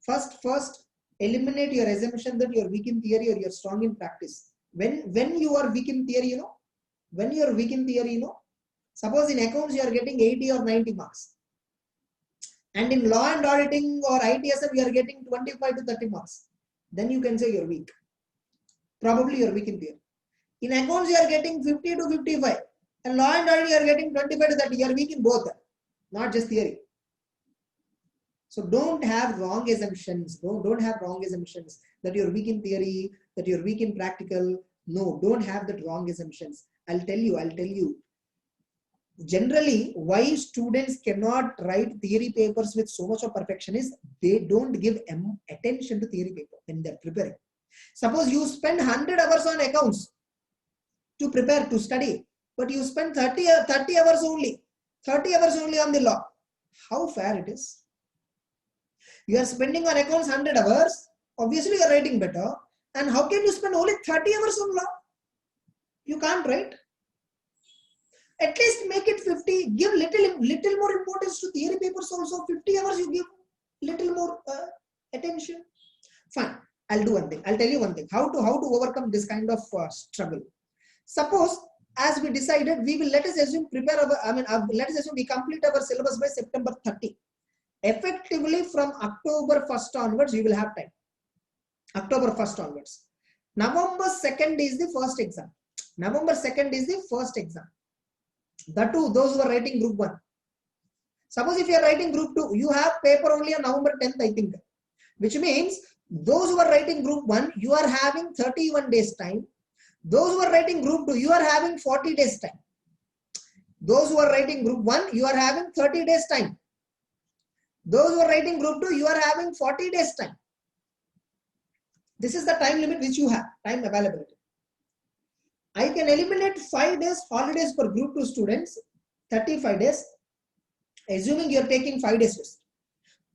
First, eliminate your assumption that you're weak in theory or you're strong in practice. When you are weak in theory, you know, when you are weak in theory, you know, suppose in accounts you are getting 80 or 90 marks, and in law and auditing or ITSM you are getting 25 to 30 marks, then you can say you're weak. Probably you're weak in theory. In accounts you are getting 50 to 55, and law and auditing you are getting 25 to 30. You are weak in both, not just theory. So don't have wrong assumptions. Don't have wrong assumptions that you're weak in theory, that you're weak in practical. No, don't have that wrong assumptions. I'll tell you. Generally, why students cannot write theory papers with so much of perfection is they don't give attention to theory paper when they're preparing. Suppose you spend 100 hours on accounts to prepare, to study, but you spend 30 hours only on the law. How fair it is? You are spending on accounts 100 hours, obviously you are writing better. And how can you spend only 30 hours on law? You can't, right? At least make it 50, give little more importance to theory papers also. 50 hours you give little more attention. Fine, I'll do one thing. I'll tell you one thing. How to overcome this kind of struggle. Suppose, as we decided, let us assume we complete our syllabus by September 30. Effectively from October 1st onwards, you will have time. October 1st onwards. November 2nd is the first exam. That too, those who are writing group 1. Suppose if you are writing group 2, you have paper only on November 10th, I think. Which means those who are writing group 1, you are having 31 days time. Those who are writing group 2, you are having 40 days time. Those who are writing group 1, you are having 30 days time. Those who are writing group 2, you are having 40 days time. This is the time limit which you have, time availability. I can eliminate 5 days holidays for group 2 students, 35 days, assuming you are taking 5 days rest.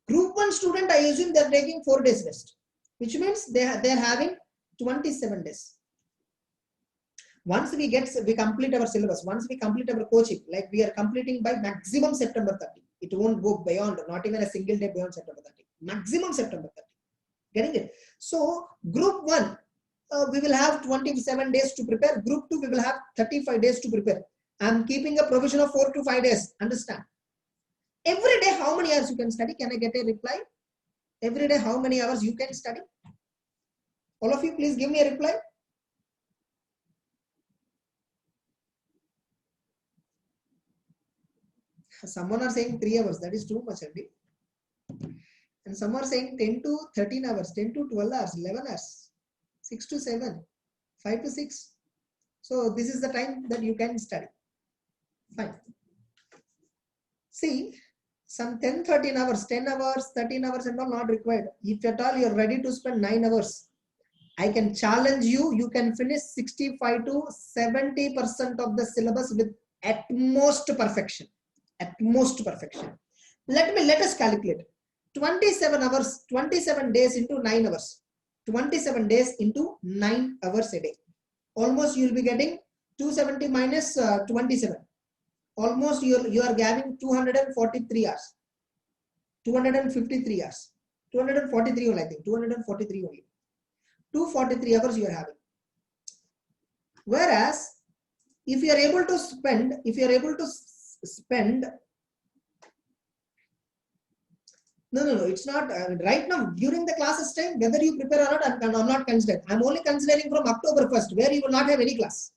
Group 1 student, I assume they are taking 4 days rest, which means they are having 27 days. Once we complete our syllabus, once we complete our coaching, like we are completing by maximum September 30. It won't go beyond, not even a single day beyond September 30. Maximum September 30. Getting it? So group 1, we will have 27 days to prepare. Group 2, we will have 35 days to prepare. I'm keeping a provision of 4 to 5 days. Understand? Every day, how many hours you can study? Can I get a reply? Every day, how many hours you can study? All of you, please give me a reply. Someone are saying 3 hours. That is too much, Andy. And some are saying 10 to 13 hours, 10 to 12 hours, 11 hours, 6 to 7, 5 to 6. So this is the time that you can study. Fine. See, some 10, 13 hours, 10 hours, 13 hours and all not required. If at all you're ready to spend 9 hours, I can challenge you, you can finish 65 to 70% of the syllabus with at most perfection. At most perfection. Let us calculate. 27 hours, 27 days into 9 hours. 27 days into 9 hours a day. Almost you will be getting 270 minus 27. Almost you are having 243 hours. 253 hours. 243 only, I think. 243 only. 243 hours you are having. Whereas, if you are able to spend, no, it's not right now during the classes time, whether you prepare or not, I'm not considering. I'm only considering from October 1st, where you will not have any class.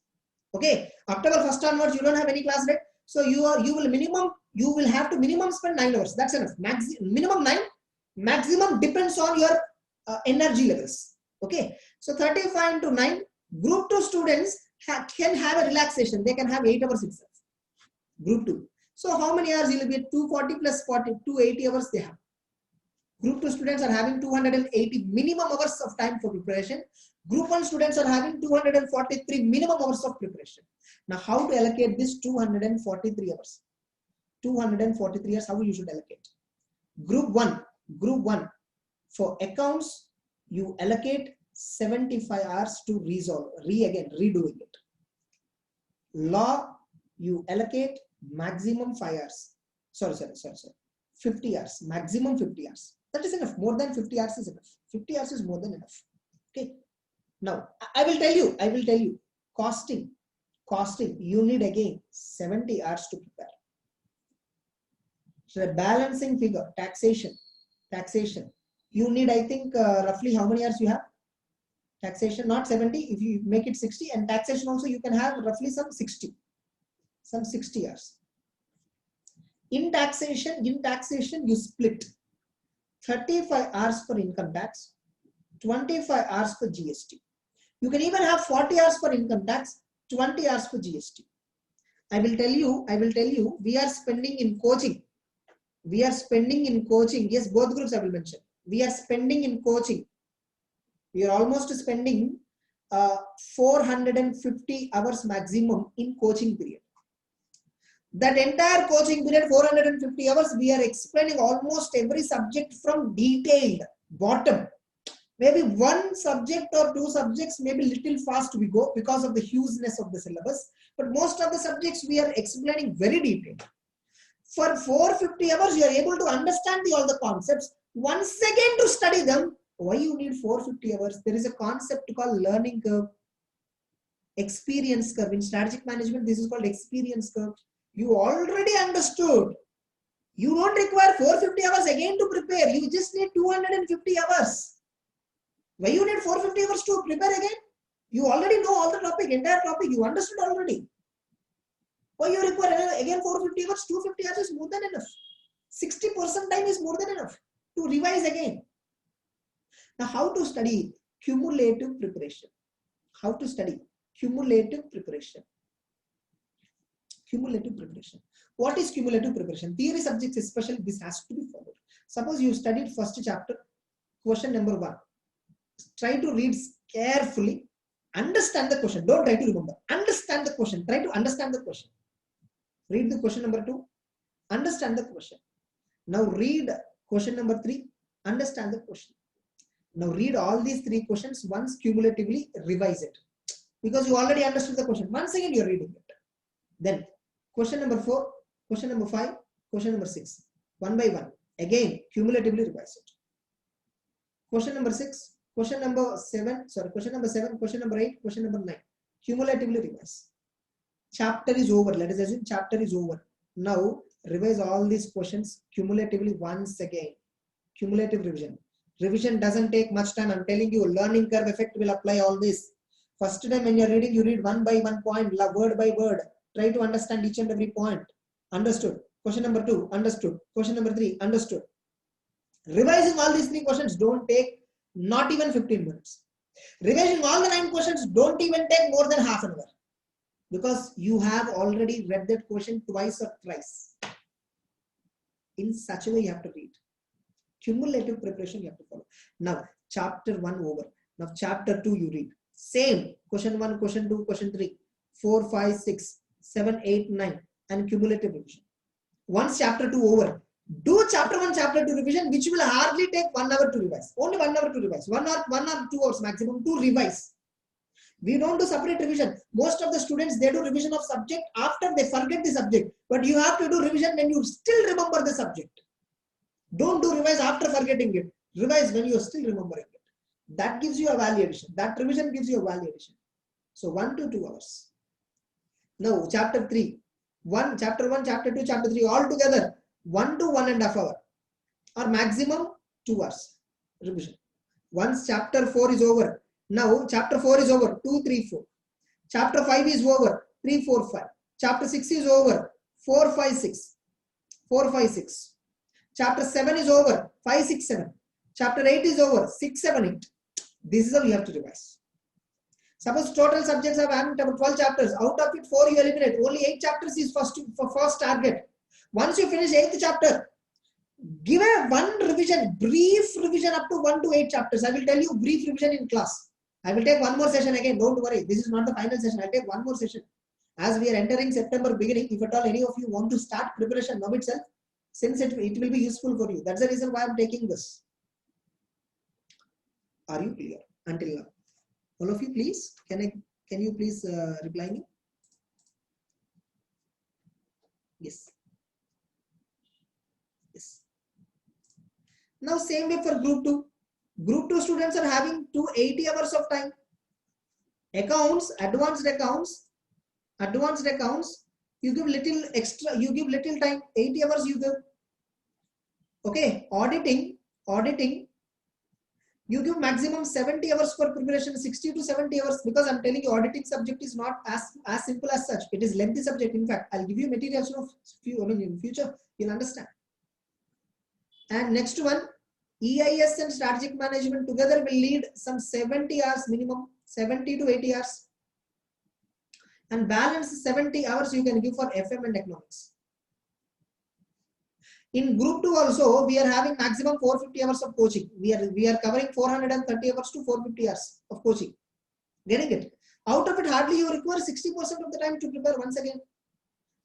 Okay, October 1st onwards, you don't have any class, right? So you will have to minimum spend 9 hours. That's enough. Minimum 9, maximum depends on your energy levels. Okay, so 35 into 9, group 2 students can have a relaxation. They can have 8 hours itself. Group 2. So how many hours will be? 240 plus 40, 280 hours they have. Group 2 students are having 280 minimum hours of time for preparation. Group 1 students are having 243 minimum hours of preparation. Now, how to allocate this 243 hours? 243 hours, how you should allocate? Group 1, for accounts, you allocate 75 hours to redoing it. Law, you allocate maximum 5 hours. Sorry. 50 hours, maximum 50 hours. That is enough. More than 50 hours is enough. 50 hours is more than enough. Okay. Now, I will tell you, costing, you need again 70 hours to prepare. So the balancing figure, taxation, you need, I think, roughly how many hours you have? Taxation, not 70, if you make it 60, and taxation also you can have roughly some 60 hours. In taxation, you split 35 hours for income tax, 25 hours for GST. You can even have 40 hours for income tax, 20 hours for GST. I will tell you, we are spending in coaching. Yes, both groups I will mention. We are spending in coaching. We are almost spending 450 hours maximum in coaching period. That entire coaching period, 450 hours, we are explaining almost every subject from detailed bottom. Maybe one subject or two subjects, maybe little fast we go because of the hugeness of the syllabus. But most of the subjects we are explaining very detailed. For 450 hours, you are able to understand all the concepts. Once again to study them, why you need 450 hours? There is a concept called learning curve, experience curve. In strategic management, this is called experience curve. You already understood. You don't require 450 hours again to prepare. You just need 250 hours. Why you need 450 hours to prepare again? You already know all the topic, entire topic. You understood already. Why you require again 450 hours? 250 hours is more than enough. 60% time is more than enough to revise again. Now, how to study cumulative preparation? How to study cumulative preparation? Cumulative preparation. What is cumulative preparation? Theory subjects especially, this has to be followed. Suppose you studied first chapter, question number 1. Try to read carefully, understand the question. Don't try to remember. Understand the question. Try to understand the question. Read the question number 2. Understand the question. Now read question number 3. Understand the question. Now read all these 3 questions once, cumulatively revise it. Because you already understood the question. Once again you are reading it. Then question number 4, question number 5, question number 6. One by one. Again, cumulatively revise it. Question number 6, question number 7, question number 8, question number 9. Cumulatively revise. Chapter is over. Let us assume chapter is over. Now revise all these questions cumulatively once again. Cumulative revision. Revision doesn't take much time. I'm telling you, learning curve effect will apply all this. First time when you're reading, you read one by one point, word by word. Try to understand each and every point. Understood. Question number 2, understood. Question number 3, understood. Revising all these 3 questions don't take not even 15 minutes. Revising all the 9 questions don't even take more than half an hour. Because you have already read that question twice or thrice. In such a way you have to read. Cumulative preparation you have to follow. Now, chapter 1 over. Now, chapter 2 you read. Same. Question 1, question 2, question 3, 4, 5, 6, 7, 8, 9. And cumulative revision. Once chapter 2 over, do chapter 1, chapter 2 revision, which will hardly take 1 hour to revise. Only 1 hour to revise. 1 or 2 hours maximum to revise. We don't do separate revision. Most of the students, they do revision of subject after they forget the subject. But you have to do revision when you still remember the subject. Don't do revise after forgetting it. Revise when you are still remembering it. That gives you a value addition. That revision gives you a value addition. So 1 to 2 hours. Now chapter 3. Chapter 1, chapter 2, chapter 3 all together 1 to 1.5 hours. Or maximum 2 hours. Revision. Once chapter 4 is over. Now chapter 4 is over. 2, 3, 4. Chapter 5 is over. 3, 4, 5. Chapter 6 is over. 4, 5, 6. 4, 5, 6. Chapter 7 is over. 5, 6, 7. Chapter 8 is over. 6, 7, 8. This is how you have to revise. Suppose total subjects have 12 chapters. Out of it, 4 you eliminate. Only 8 chapters is first target. Once you finish 8th chapter, Give a one revision, brief revision up to 1 to 8 chapters. I will tell you brief revision in class. I will take one more session again. Don't worry. This is not the final session. I'll take one more session. As we are entering September beginning, if at all any of you want to start preparation now itself, since it will be useful for you. That's the reason why I'm taking this. Are you clear until now? All of you, please. Can you please reply me? Yes. Yes. Now same way for group 2. Group 2 students are having 280 hours of time. Accounts, advanced accounts, you give little extra, you give little time, 80 hours you give. Okay, auditing, you give maximum 70 hours for preparation, 60 to 70 hours, because I'm telling you auditing subject is not as simple as such. It is lengthy subject. In fact, I'll give you materials of in future, you'll understand. And next one, EIS and strategic management together will lead some 70 hours minimum, 70 to 80 hours. And balance 70 hours you can give for FM and economics. In group 2 also, we are having maximum 450 hours of coaching. We are covering 430 hours to 450 hours of coaching. Getting it? Out of it, hardly you require 60% of the time to prepare once again.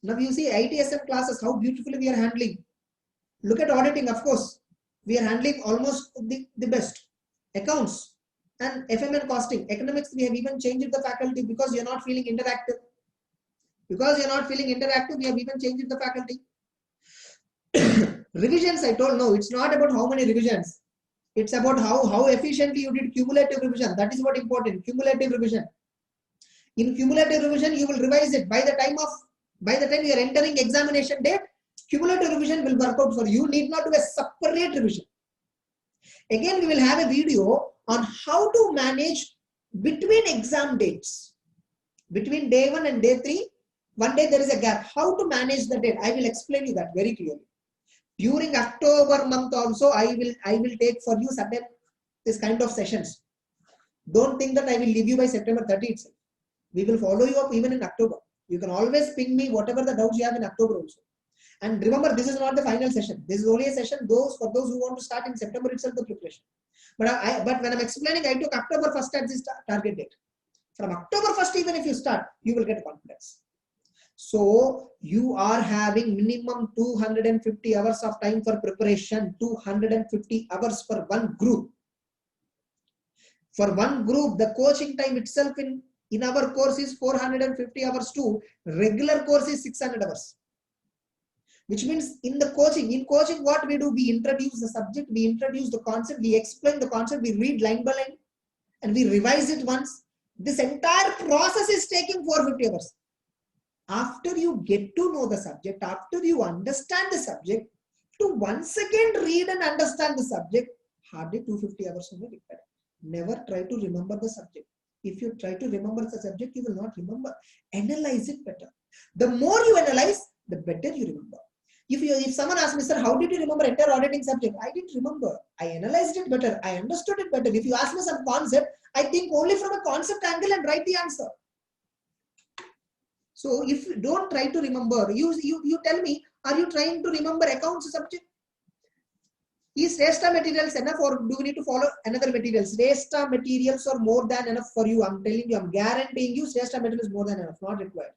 Now you see ITSM classes, how beautifully we are handling. Look at auditing, of course. We are handling almost the best. Accounts and FM and costing. Economics, we have even changed the faculty because you're not feeling interactive. We have even changed the faculty. Revisions, I told no, it's not about how many revisions. It's about how efficiently you did cumulative revision. That is what important. Cumulative revision. In cumulative revision, you will revise it by the time you are entering examination date. Cumulative revision will work out for you. You need not do a separate revision. Again, we will have a video on how to manage between exam dates. Between day 1 and day 3, one day there is a gap. How to manage the date? I will explain you that very clearly. During October month also, I will take for you certain this kind of sessions. Don't think that I will leave you by September 30 itself. We will follow you up even in October. You can always ping me whatever the doubts you have in October also. And remember, this is not the final session. This is only a session for those who want to start in September itself the preparation. But when I'm explaining, I took October 1st as the target date. From October 1st, even if you start, you will get confidence. So you are having minimum 250 hours of time for preparation, 250 hours for one group. For one group, the coaching time itself in our course is 450 hours too. Regular course is 600 hours. Which means in coaching, what we do, we introduce the subject, we introduce the concept, we explain the concept, we read line by line, and we revise it once. This entire process is taking 450 hours. After you get to know the subject, after you understand the subject, to once again read and understand the subject, hardly 250 hours only required. Never try to remember the subject. If you try to remember the subject, you will not remember. Analyze it better. The more you analyze, the better you remember. If someone asks me, sir, how did you remember entire auditing subject? I didn't remember. I analyzed it better. I understood it better. If you ask me some concept, I think only from a concept angle and write the answer. So if you don't try to remember, you tell me, are you trying to remember accounts subject? Is Shrestha materials enough, or do we need to follow another materials? Shrestha materials are more than enough for you. I'm telling you, I'm guaranteeing you Shrestha material is more than enough, not required.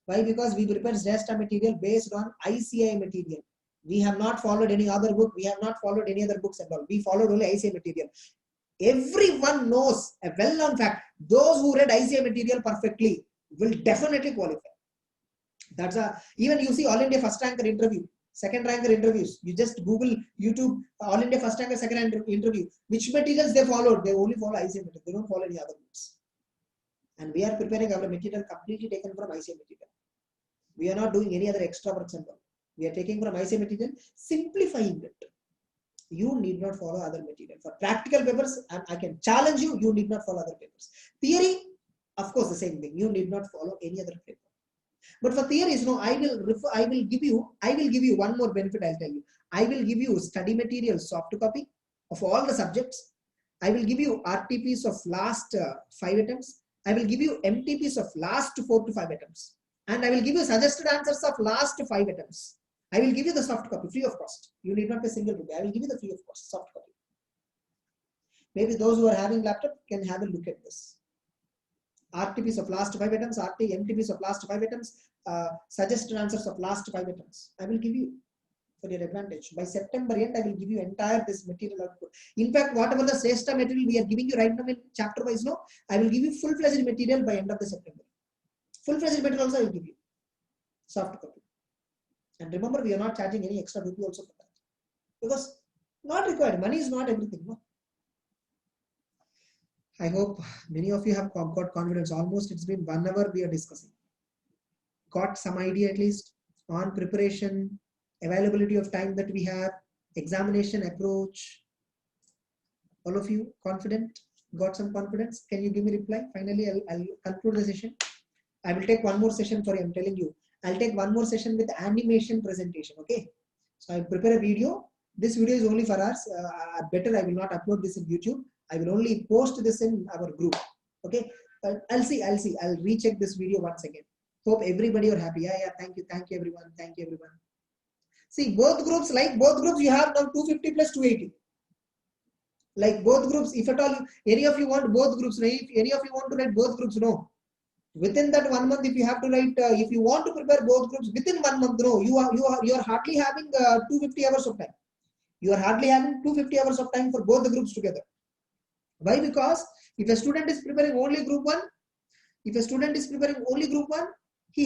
Why? Because we prepare Shrestha material based on ICAI material. We have not followed any other book. We have not followed any other books at all. We followed only ICAI material. Everyone knows a well-known fact. Those who read ICAI material perfectly will definitely qualify. That's even you see All India First Ranker interview, Second Ranker interviews. You just Google YouTube All India First Ranker, Second Ranker interview. Which materials they followed? They only follow ICAI material. They don't follow any other books. And we are preparing our material completely taken from ICAI material. We are not doing any other extra works and all. We are taking from ICAI material, simplifying it. You need not follow other material. For practical papers, I can challenge you, you need not follow other papers. Theory, of course, the same thing. You need not follow any other paper. But for theories, no, I will give you one more benefit. I'll tell you. I will give you study material soft copy of all the subjects. I will give you RTPs of last 5 attempts. I will give you MTPs of last 4 to 5 attempts. And I will give you suggested answers of last 5 attempts. I will give you the soft copy free of cost. You need not pay single rupee. I will give you the free of cost soft copy. Maybe those who are having laptop can have a look at this. RTPs of last 5 items, MTPs of last 5 items, suggested answers of last 5 items. I will give you for your advantage. By September end, I will give you entire this material output. In fact, whatever the Sreshta material we are giving you right now in chapter wise, no, I will give you full-fledged material by end of the September. Full-fledged material also I will give you. Soft copy. And remember, we are not charging any extra rupee also for that. Because not required. Money is not everything. No? I hope many of you have got confidence. Almost it's been 1 hour we are discussing. Got some idea at least on preparation, availability of time that we have, examination approach. All of you confident? Got some confidence? Can you give me reply? Finally, I'll conclude the session. I will take 1 more session for you. I'm telling you. I'll take 1 more session with animation presentation. Okay. So I'll prepare a video. This video is only for us. Better I will not upload this in YouTube. I will only post this in our group. Okay. I'll see. I'll recheck this video once again. Hope everybody are happy. Yeah. Thank you everyone. Thank you everyone. See, both groups, you have now 250 plus 280. Like both groups, if at all any of you want both groups, if any of you want to write both groups, no. Within that 1 month, if you have to write, if you want to prepare both groups within 1 month, no, you are hardly having 250 hours of time. You are hardly having 250 hours of time for both the groups together. Why? Because if a student is preparing only group 1, he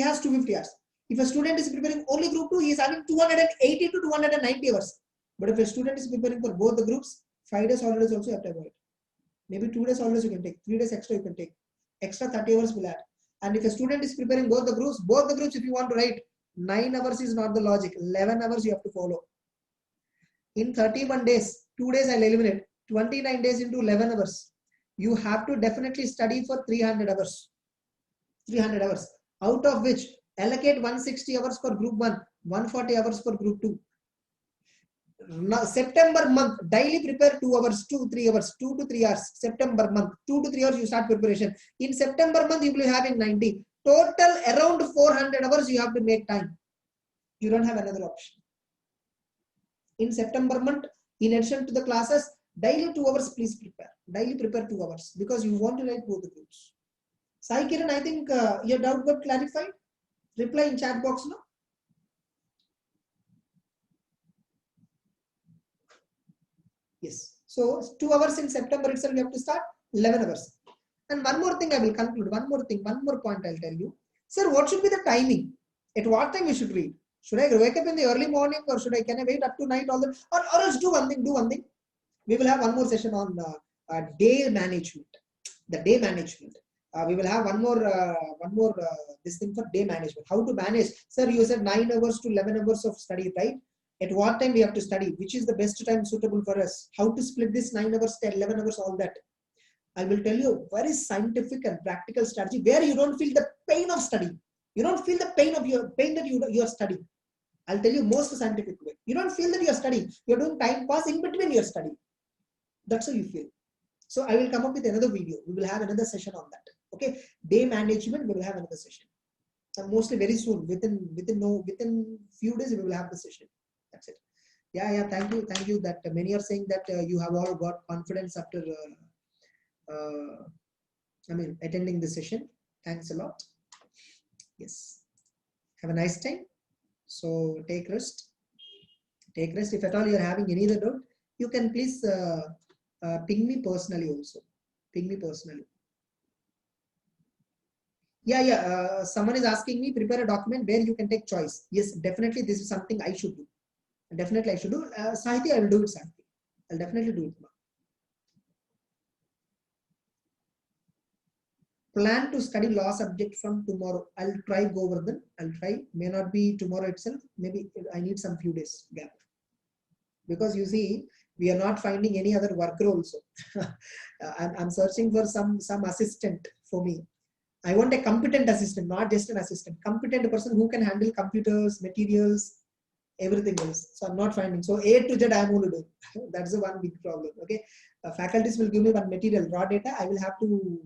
has 250 hours. If a student is preparing only group 2, he is having 280 to 290 hours. But if a student is preparing for both the groups, 5 days holidays also you have to avoid. Maybe 2 days holidays you can take, 3 days extra you can take. Extra 30 hours will add. And if a student is preparing both the groups if you want to write, 9 hours is not the logic. 11 hours you have to follow. In 31 days, 2 days I'll eliminate. 29 days into 11 hours. You have to definitely study for 300 hours. 300 hours. Out of which, allocate 160 hours for group 1, 140 hours for group 2. Now, September month, daily prepare 2 hours, 2 to 3 hours, 2 to 3 hours. September month, 2 to 3 hours you start preparation. In September month, you will be having 90. Total around 400 hours you have to make time. You don't have another option. In September month, in addition to the classes, daily 2 hours please prepare. Daily prepare 2 hours because you want to write both the groups. Sai Kiran, I think your doubt got clarified. Reply in chat box now. Yes. So 2 hours in September itself you have to start, 11 hours. And one more thing I will conclude. One more point I'll tell you. Sir, what should be the timing? At what time we should read? Should I wake up in the early morning or can I wait up to night all the or else do one thing. We will have 1 more session on day management. The day management. We will have one more this thing for day management. How to manage? Sir, you said 9 hours to 11 hours of study, right? At what time we have to study? Which is the best time suitable for us? How to split this 9 hours to 11 hours, all that. I will tell you a very scientific and practical strategy where you don't feel the pain of studying. You don't feel the pain that you are studying. I'll tell you most scientific way. You don't feel that you are studying. You're doing time pass in between your study. That's how you feel. So I will come up with another video. We will have another session on that. Okay. Day management, we will have another session. And mostly very soon, within few days, we will have the session. That's it. Yeah. Thank you. That many are saying that you have all got confidence after attending the session. Thanks a lot. Yes. Have a nice time. So take rest. If at all you are having any other doubt, you can please ping me personally also. Ping me personally. Yeah. Someone is asking me, prepare a document where you can take choice. Yes, definitely this is something I should do. Definitely I should do. Sahiti, I will do it, Sahiti. I'll definitely do it. Plan to study law subject from tomorrow. I'll try Govardhan. I'll try. May not be tomorrow itself. Maybe I need some few days gap. Because you see, we are not finding any other worker also. I'm searching for some assistant for me. I want a competent assistant, not just an assistant. Competent person who can handle computers, materials, everything else. So I'm not finding. So A to Z I'm going to do. That's the one big problem. Okay. Faculties will give me one material, raw data. I will have to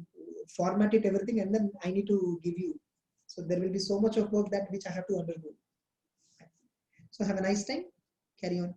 format it, everything, and then I need to give you. So there will be so much of work that which I have to undergo. So have a nice time. Carry on.